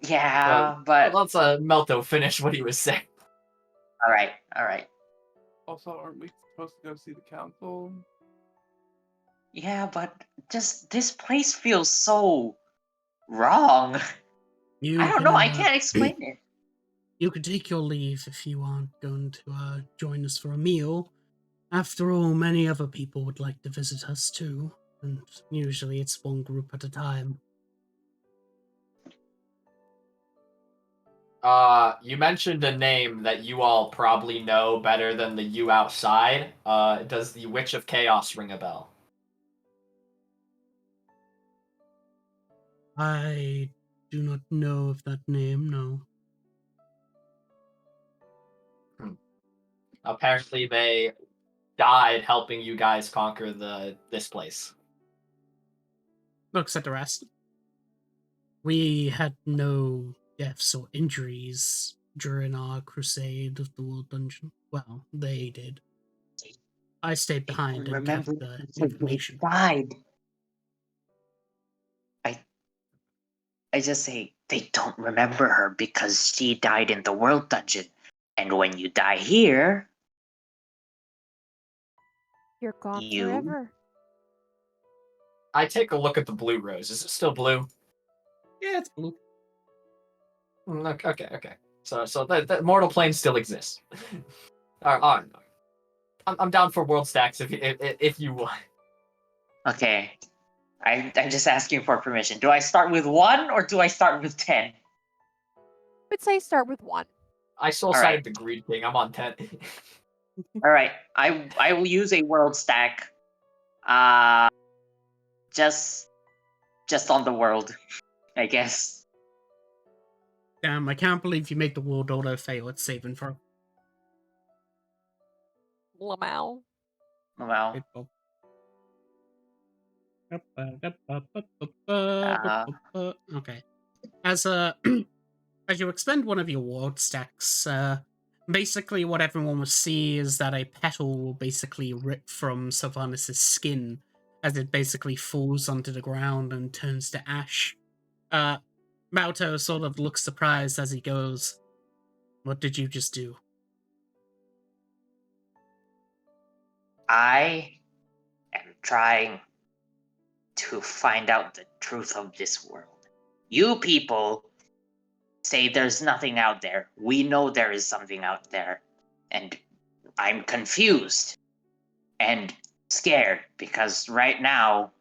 Yeah, but let's Melto finish what he was saying. all right. Also, aren't we supposed to go see the council? Yeah, but just this place feels so wrong. You I don't can, know. I can't explain it. You can take your leave if you aren't going to join us for a meal. After all, many other people would like to visit us too, and usually it's one group at a time. You mentioned a name that you all probably know better than the you outside. Does the Witch of Chaos ring a bell? I do not know of that name, no. Apparently they died helping you guys conquer this place. Looks at the rest. We had no deaths or injuries during our crusade of the World Dungeon. Well, they did. I stayed behind and kept the information. Died. I just say they don't remember her because she died in the world dungeon. And when you die here, You're gone You- forever. I take a look at the blue rose. Is it still blue? Yeah, it's blue. Okay. So that mortal plane still exists. All right. I'm down for world stacks if you want. okay. I'm just asking for permission. Do I start with 1 or do I start with 10? I would say start with 1. I soul All sided right. the Greed King. I'm on 10. All right. I will use a world stack. Just on the world, I guess. Damn, I can't believe you made the world auto fail at saving throw. Lamau. Well, It- uh, Okay. As as you expend one of your ward stacks, basically what everyone will see is that a petal will basically rip from Sylvanas' skin as it basically falls onto the ground and turns to ash. Malto sort of looks surprised as he goes, "What did you just do?" I am trying to find out the truth of this world. You people say there's nothing out there. We know there is something out there. And I'm confused and scared because right now,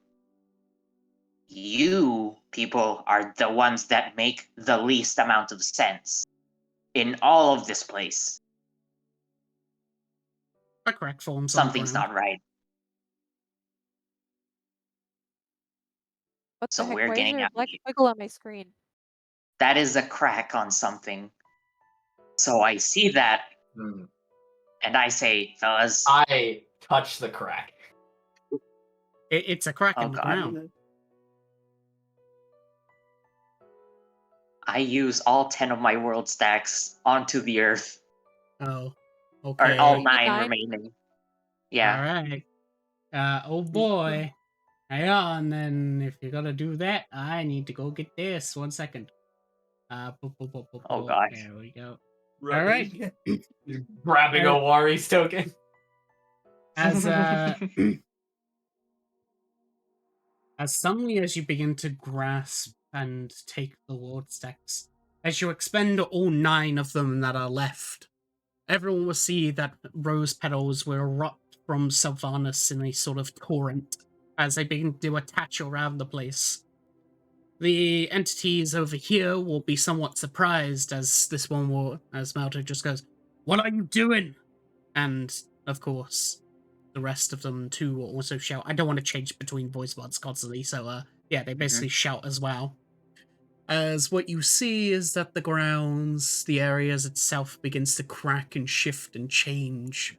you people are the ones that make the least amount of sense in all of this place. A crack forms on the Something's ground. not right. What the So heck? we're Why is getting there a out of black here. squiggle on my screen? That is a crack on something. So I see that Hmm. and I say, fellas, I touch the crack. It's a crack oh in the god. ground. I use all 10 of my world stacks onto the earth. Oh, Or all okay. 9 9? remaining. Yeah. All right. Oh boy. Hang on, then. If you're gonna do that, I need to go get this. 1 second. Oh god. There we go. All right. Running. You're grabbing Uh, a Wari's token. As as suddenly as you begin to grasp and take the ward stacks, as you expend all 9 of them that are left, everyone will see that rose petals will erupt from Sylvanas in a sort of torrent as they begin to attach around the place. The entities over here will be somewhat surprised as this one will, as Malta just goes, "What are you doing?" And, of course, the rest of them too will also shout. I don't want to change between voice mods constantly, so yeah, they basically shout as well. As what you see is that the grounds, the areas itself begins to crack and shift and change.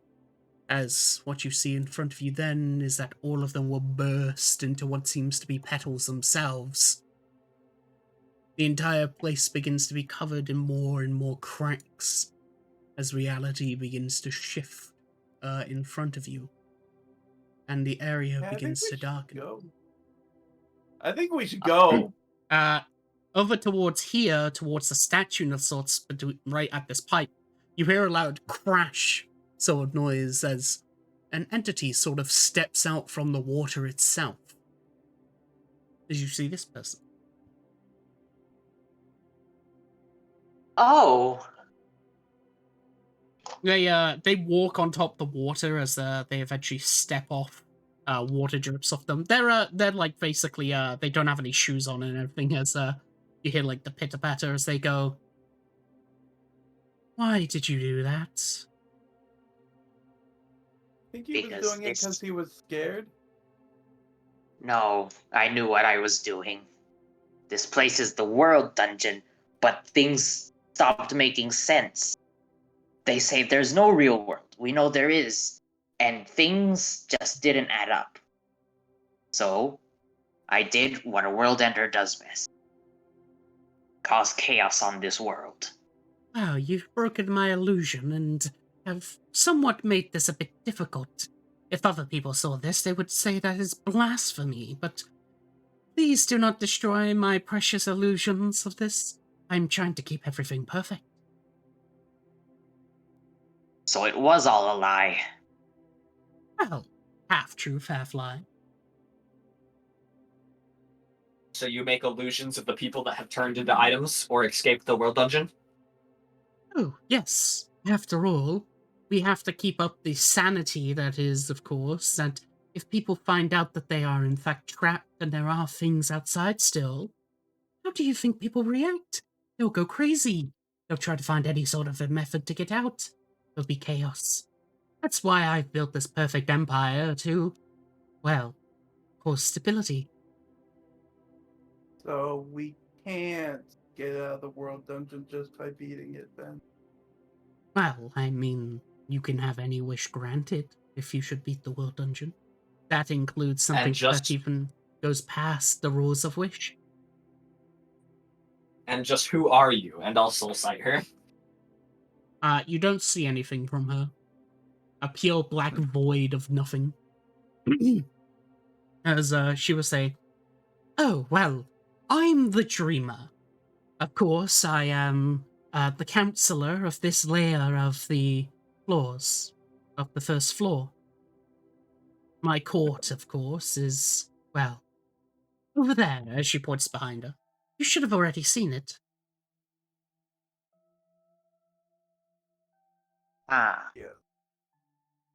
As what you see in front of you then is that all of them will burst into what seems to be petals themselves. The entire place begins to be covered in more and more cracks as reality begins to shift in front of you. And the area Yeah, I think begins we to should darken. go. I think we should go. Over towards here, towards the statue of sorts, right at this pipe, you hear a loud crash sort of noise as an entity sort of steps out from the water itself. Did you see this person? Oh. They walk on top of the water as they eventually step off. Water drips off them. They're like basically they don't have any shoes on and everything as you hear like the pitter patter as they go. Why did you do that? Think he was Because doing it because he was scared? No, I knew what I was doing. This place is the world dungeon, but things stopped making sense. They say there's no real world. We know there is. And things just didn't add up. So, I did what a world ender does best. Cause chaos on this world. Wow, you've broken my illusion and have somewhat made this a bit difficult. If other people saw this, they would say that is blasphemy, but please do not destroy my precious illusions of this. I'm trying to keep everything perfect. So it was all a lie. Well, half truth, half lie. So you make illusions of the people that have turned into items or escaped the world dungeon? Oh, yes. After all, we have to keep up the sanity that is, of course, that if people find out that they are in fact trapped and there are things outside still, how do you think people react? They'll go crazy. They'll try to find any sort of a method to get out. There'll be chaos. That's why I've built this perfect empire to, well, cause stability. So we can't get out of the world dungeon just by beating it then. Well, I mean, you can have any wish granted. if you should beat the world dungeon. That includes And something that just even goes past the rules of Wish. who are you? And I'll soul sight her. You don't see anything from her. A pure black void of nothing. As she will say, "Oh, well, I'm the dreamer. Of course, I am the counselor of this layer of the floors, of the first floor. My court, of course, is, well, over there," as she points behind her. "You should have already seen it." Ah, Yeah.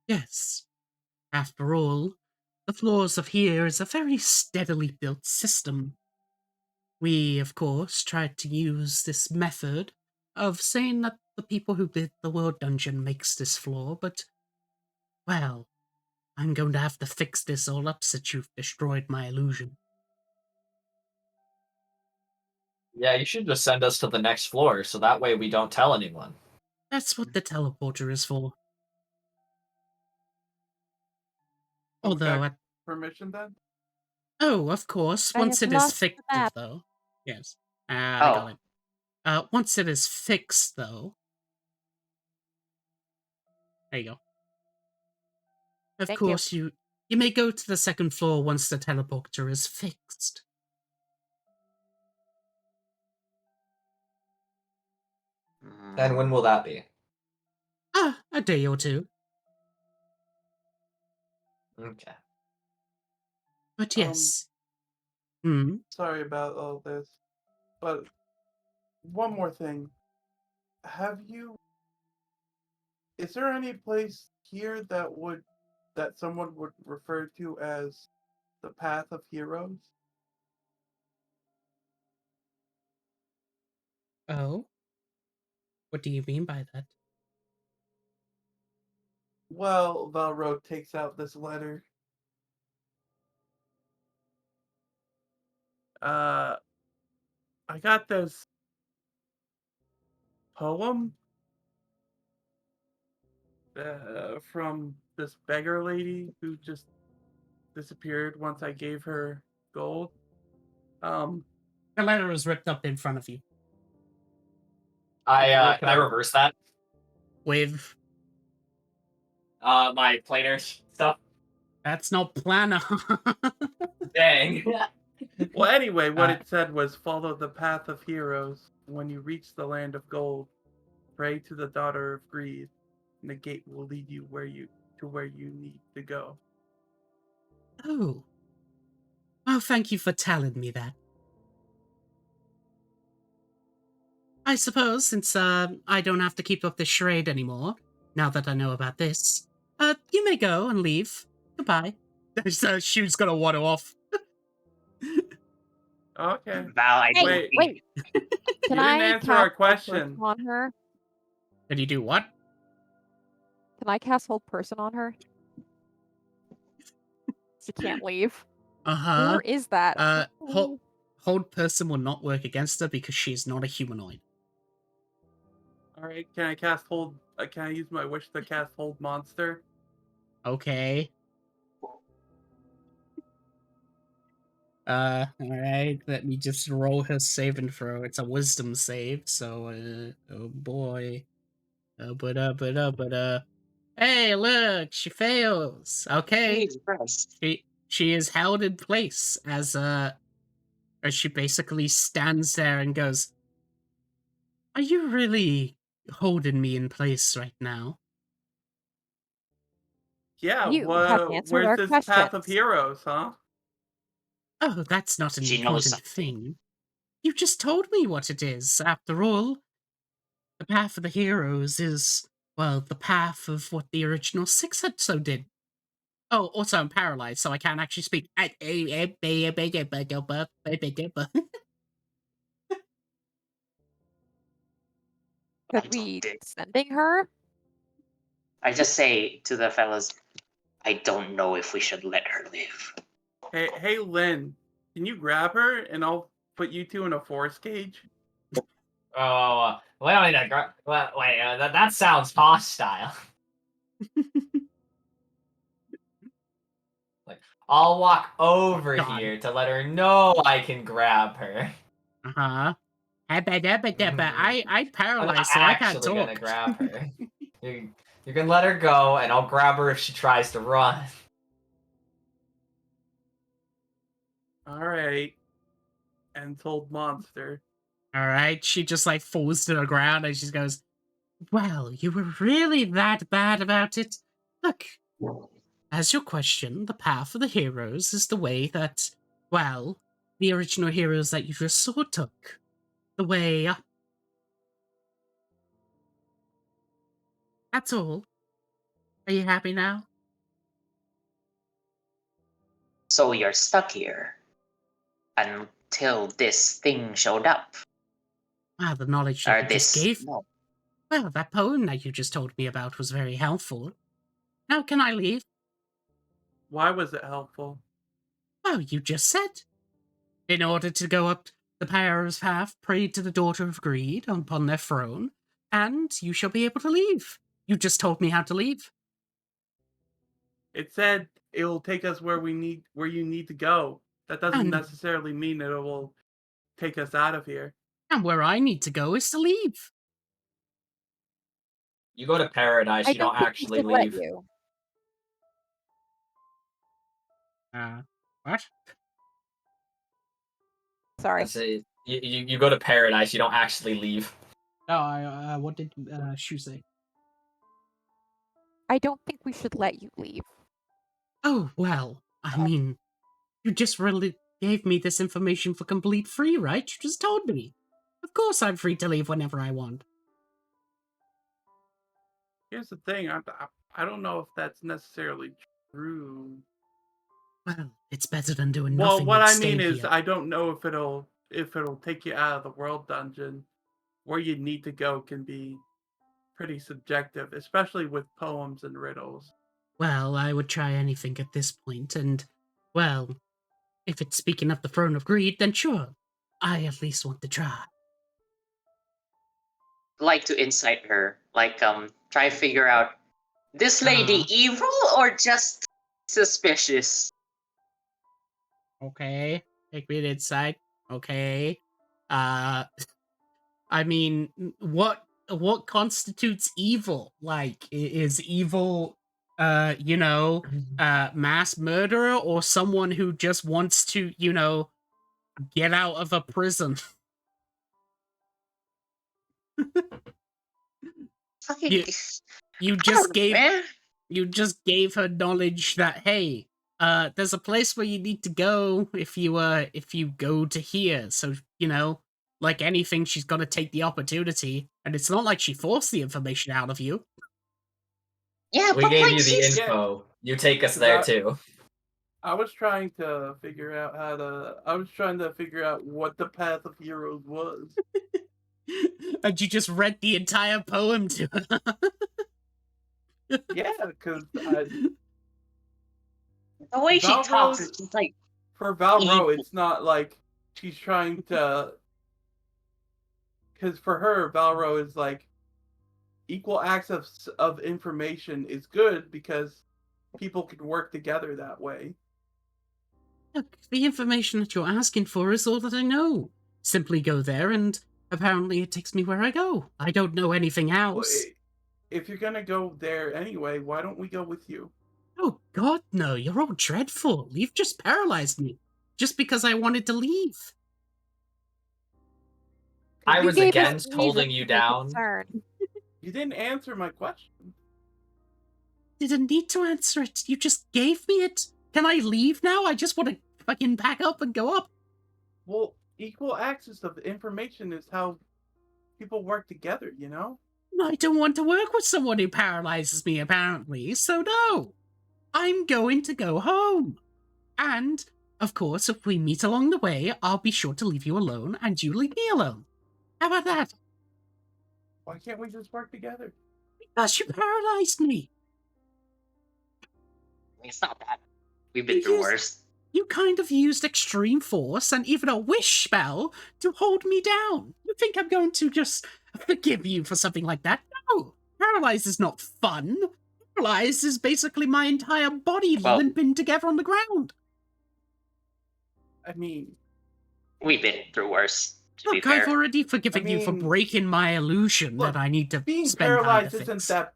"Yes. After all, the floors of here is a very steadily built system. We, of course, tried to use this method of saying that the people who built the world dungeon makes this floor, but, well, I'm going to have to fix this all up since you've destroyed my illusion." Yeah, you should just send us to the next floor, so that way we don't tell anyone. That's what the teleporter is for. So we Although, got permission then? oh, of course, I once have it is lost the fixed, map. though. Yes, I got oh, it. Once it is fixed, though, there you go. Of Thank you. course, you may go to the second floor once the teleporter is fixed. And when will that be? A day or two. Okay. But yes. Hmm. Sorry about all this, but one more thing. Have you? Is there any place here that someone would refer to as the Path of Heroes? Oh, what do you mean by that? Well, Valro takes out this letter. Uh, I got this poem from this beggar lady who just disappeared once I gave her gold. Um, The letter is ripped up in front of you. I it's ripped can I up. reverse that? With My planar stuff. that's no planner. Dang. Well, anyway, what Uh, it said was follow the path of heroes. When you reach the land of gold, pray to the daughter of greed, and the gate will lead you where you need to go. Oh. Oh, thank you for telling me that. I suppose, since I don't have to keep up this charade anymore, now that I know about this, you may go and leave. Goodbye. So she's gonna waddle off. Okay. Val, I Hey, don't Wait. think. wait. Can You didn't I answer our cast hold question. person on her? Did you do what? Can I cast hold person on her? She can't leave. Uh-huh. Where is that? Hold person will not work against her because she's not a humanoid. All right. Can I cast hold? Can I use my wish to cast hold monster? Okay. Alright, let me just roll her save and throw. It's a wisdom save, so, oh boy. Hey, look, she fails. Okay. Jesus Christ. She is held in place as she basically stands there and goes, "Are you really holding me in place right now?" Yeah. You have answered Where's our this path of questions. heroes, huh? "Oh, that's not an She knows important something. thing. You just told me what it is. After all, the path of the heroes is, well, the path of what the original Six had so did. Oh, also I'm paralyzed, so I can't actually speak." I Could don't we think. sending her? I just say to the fellas, I don't know if we should let her live. Hey, Lynn, can you grab her and I'll put you two in a force cage? Oh, we don't need to. Wait, that sounds hostile. I'll walk over God. here to let her know I can grab her. Uh-huh. I'm I'm not paralyzed, so I can't actually talk. gonna grab her. You can let her go, and I'll grab her if she tries to run. All right. And told monster. All right, she just like falls to the ground and she goes, "Well, you were really that bad about it? Look, as your question, the path of the heroes is the way that, well, the original heroes that you just saw took. The way up. That's all. Are you happy now?" So you're stuck here until this thing showed up. Ah, the knowledge that Or you just this. gave. No. Well, that poem that you just told me about was very helpful. Now can I leave? Why was it helpful? Oh, you just said. In order to go up the Pyro's path, pray to the Daughter of Greed upon their throne, and you shall be able to leave. You just told me how to leave. It said it will take us where you need to go. That doesn't And, necessarily mean that it will take us out of here. and where I need to go is to leave. You go to paradise, I you don't don't think we actually should let leave. you. What? Sorry. That's it. You go to paradise, you don't actually leave. Oh, what did Shu say? I don't think we should let you leave. Oh, well, I mean, you just really gave me this information for complete free, right? You just told me. Of course I'm free to leave whenever I want. Here's the thing. I don't know if that's necessarily true. Well, it's better than doing Well, nothing what and I staying mean is, here. I don't know if it'll take you out of the world dungeon. Where you need to go can be pretty subjective, especially with poems and riddles. Well, I would try anything at this point, and, well, if it's speaking of the throne of greed, then sure. I at least want to try. Like to incite her. Like, try to figure out, this lady Uh-huh. evil or just suspicious? Okay. Take me inside. Okay. Uh, I mean, what constitutes evil? Like, is evil, mass murderer or someone who just wants to, get out of a prison? Fucking, you you I just don't know, gave man. you just gave her knowledge that, hey, there's a place where you need to go if you go to here. So, like anything, she's got to take the opportunity, and it's not like she forced the information out of you. Yeah, We but gave like you the she's. Yeah, info. You take us 'cause there too. I was trying to figure out what the path of heroes was. And you just read the entire poem to her. Yeah, because The way she talks is Valrose just like for Valro, evil. it's not like she's trying to. Because for her, Valro is like equal access of information is good because people can work together that way. Look, the information that you're asking for is all that I know. Simply go there, and apparently it takes me where I go. I don't know anything Well, else. if you're gonna go there anyway, why don't we go with you? Oh, God, no, you're all dreadful. You've just paralyzed me. Just because I wanted to leave. I You was gave us against reason holding you to be down. concerned. You didn't answer my question. Didn't need to answer it. You just gave me it. Can I leave now? I just want to fucking pack up and go up. Well, equal access of information is how people work together, you know? I don't want to work with someone who paralyzes me, apparently, so no. I'm going to go home. And, of course, if we meet along the way, I'll be sure to leave you alone, and you leave me alone. How about that? Why can't we just work together? Because you paralyzed me. It's not that. We've been You through used- worse. You kind of used extreme force and even a wish spell to hold me down. You think I'm going to just forgive you for something like that? No! Paralyzed is not fun. Paralyzed is basically my entire body Well- limping together on the ground. I mean, We've been through worse, to be Look, I've fair. already forgiven you for mean, breaking my illusion look, that I need to being spend time to paralyzed fix. isn't that.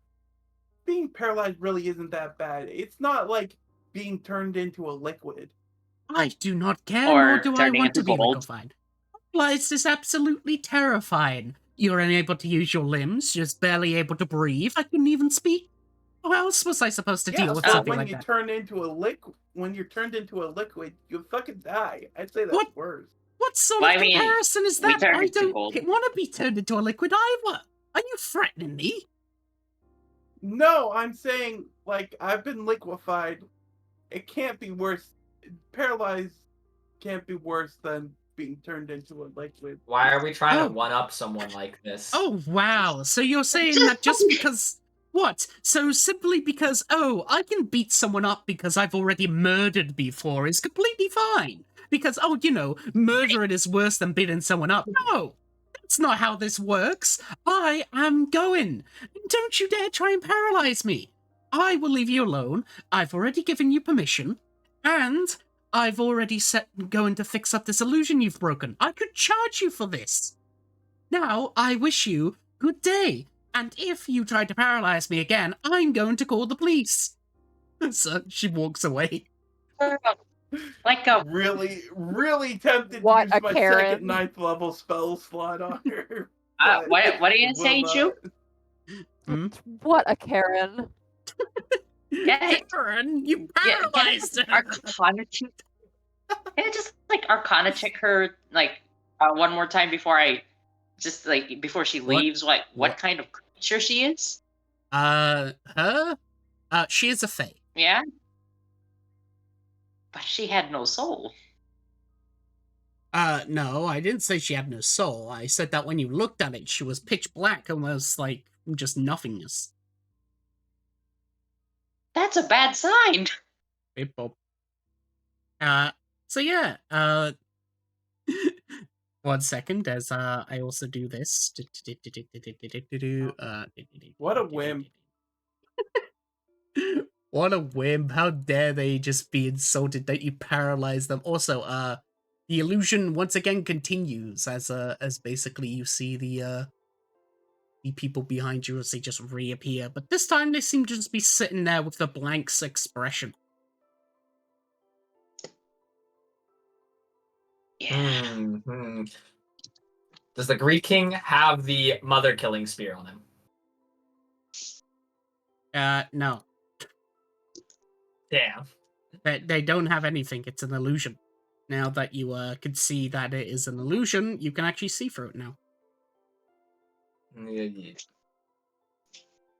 Being paralyzed really isn't that bad. It's not like being turned into a liquid. I do not care, Or nor do I turning want to into be gold. liquefied. Paralyzed is absolutely terrifying. You're unable to use your limbs, just barely able to breathe. I couldn't even speak. How else was I supposed to deal with so something when like you that? turn into a liquid, when you're turned into a liquid, you fucking die. I'd say that's What? worse. What sort Well, of I mean, comparison is we that? turned I into don't gold. want to be turned into a liquid either. Are you threatening me? No, I'm saying like I've been liquefied. It can't be worse. Paralyzed can't be worse than being turned into a liquid. Why are we trying Oh. to one up someone like this? Oh, wow. So you're saying that just because... What? So simply because, oh, I can beat someone up because I've already murdered before is completely fine. Because, oh, you know, murdering is worse than beating someone up. No! That's not how this works. I am going. And don't you dare try and paralyze me. I will leave you alone. I've already given you permission. And I've already going to fix up this illusion you've broken. I could charge you for this. Now, I wish you good day. And if you try to paralyze me again, I'm going to call the police. So she walks away. Like a Really tempted What to a use my Karen. second 9th level spell slot on her. what are you saying, Chu? Hmm? What a Karen. Yeah, Karen, you yeah, paralyzed her. Arcana check. Can I just like Arcana check her like one more time before I just like before she What? leaves? What What? kind of creature she is? Her? She is a fae. Yeah, but she had no soul. No, I didn't say she had no soul. I said that when you looked at it, she was pitch black and was like just nothingness. That's a bad sign. Beep bop. So yeah, 1 second as I also do this. What a wimp. What a wimp. How dare they just be insulted that you paralyze them. Also, the illusion once again continues as basically you see the people behind you as they just reappear. But this time they seem to just be sitting there with the blank expression. Yeah. Hmm. Does the Greed King have the mother killing spear on him? No. Damn. They don't have anything. It's an illusion. Now that you can see that it is an illusion, you can actually see through it now.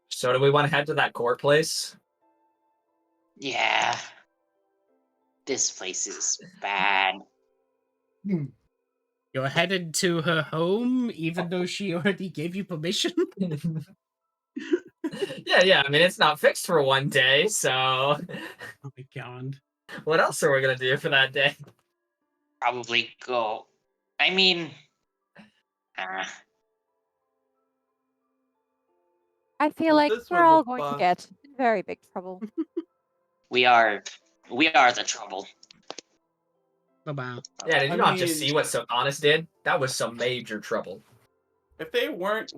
So do we want to head to that court place? Yeah. This place is bad. You're headed to her home, even though she already gave you permission? Yeah. I mean, it's not fixed for one day, so Oh my god. what else are we gonna do for that day? Probably go. I mean, I feel like This we're was a all going to bust. get in very big trouble. we are the trouble. Bye-bye. Yeah, did you I not just mean, see what Soconis did? That was some major trouble. If they weren't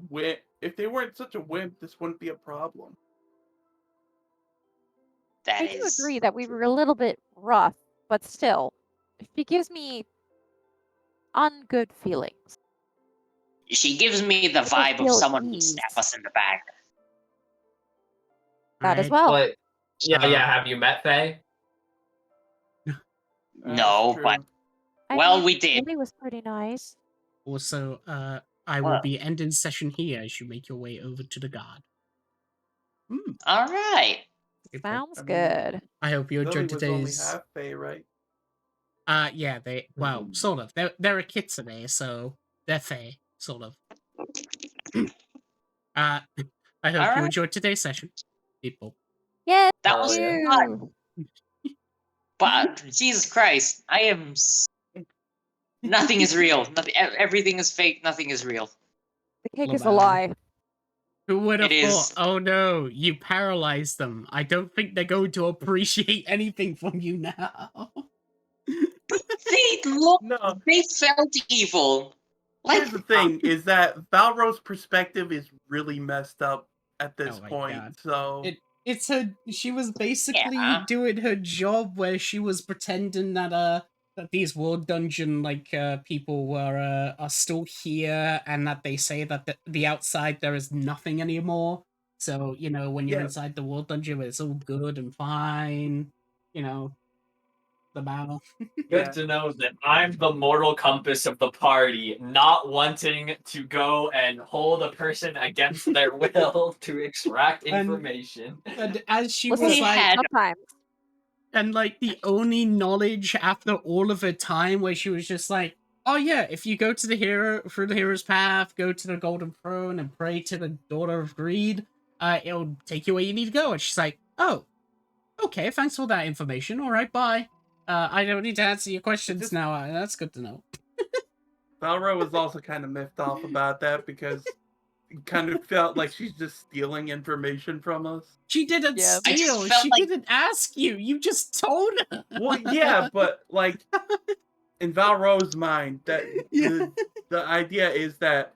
such a wimp, this wouldn't be a problem. That I do is agree that we were a little bit rough, but still, she gives me ungood feelings. She gives me the I don't vibe of feel someone who'd ease. stab us in the back. That as Alright. well. But yeah. Uh, Have you met Faye? No, True. but I well, mean, we did. Lily was pretty nice. Also, I will What? be ending session here as you make your way over to the guard. All right. Sounds I mean, good. I hope you Lily enjoyed was only today's... half Fae, right? Yeah, well, sort of. They're a kitsune, so they're fae, sort of. I hope you Alright. enjoyed today's session, people. Yes, That was you. fun. But Jesus Christ, I am. Nothing is real. Nothing. Everything is fake. Nothing is real. The cake is a Bye-bye. lie. Who would It have thought? is. Oh no, you paralyzed them. I don't think they're going to appreciate anything from you now. They look. No, They felt evil. Like here's the thing: is that Valro's perspective is really messed up at this Oh my point. God. So It's her. She was basically Yeah. doing her job where she was pretending that these world dungeon people are still here, and that they say that the outside there is nothing anymore. So when you're yeah, inside the world dungeon, it's all good and fine. You know the battle. Good yeah, to know that I'm the moral compass of the party, not wanting to go and hold a person against their will to extract And information. and as she Listen, was They had. sometimes. and the only knowledge after all of her time where she was just like, oh yeah, if you go to the hero through the hero's path, go to the golden throne and pray to the daughter of greed, it'll take you where you need to go. And she's like, oh, okay, thanks for that information. All right, bye. I don't need to answer your questions just now. That's good to know. Valro was also kind of miffed off about that because it kind of felt like she's just stealing information from us. She didn't Yeah. I just steal. felt She like didn't ask you. You just told her. Well, yeah, but like in Valro's mind, that Yeah. the idea is that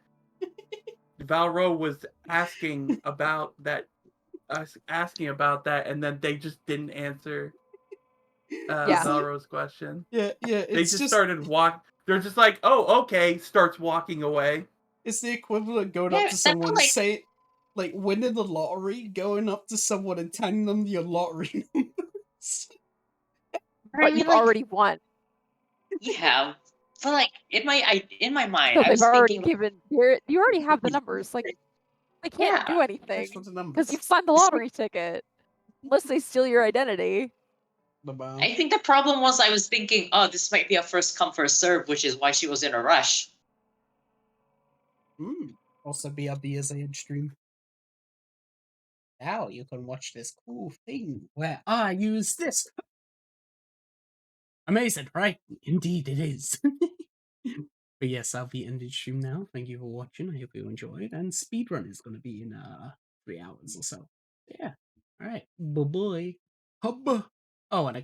Valro was asking about that, us asking about that, and then they just didn't answer Yeah. Valro's question. Yeah, They it's just just started walk. They're just like, "Oh, okay," starts walking away. it's the equivalent of going Yeah, up to that someone, felt like. say, like winning the lottery, going up to someone and telling them your lottery numbers. I But mean, you've like, already won. yeah, but like in my mind, So I they've was already thinking, given you already have the numbers. Like they can't yeah, do Thanks anything for the because numbers. you've signed the lottery ticket. Unless they steal your identity. Wow. I think the problem was I was thinking, oh, this might be a first come first serve, which is why she was in a rush. Also be a BSA stream. Now you can watch this cool thing where I use this. Amazing, right? Indeed it is. But yes, I'll be ending stream now. Thank you for watching. I hope you enjoyed. And speedrun is going to be in 3 hours or so. Yeah. All right. Bye bye. Hubba. Oh, and I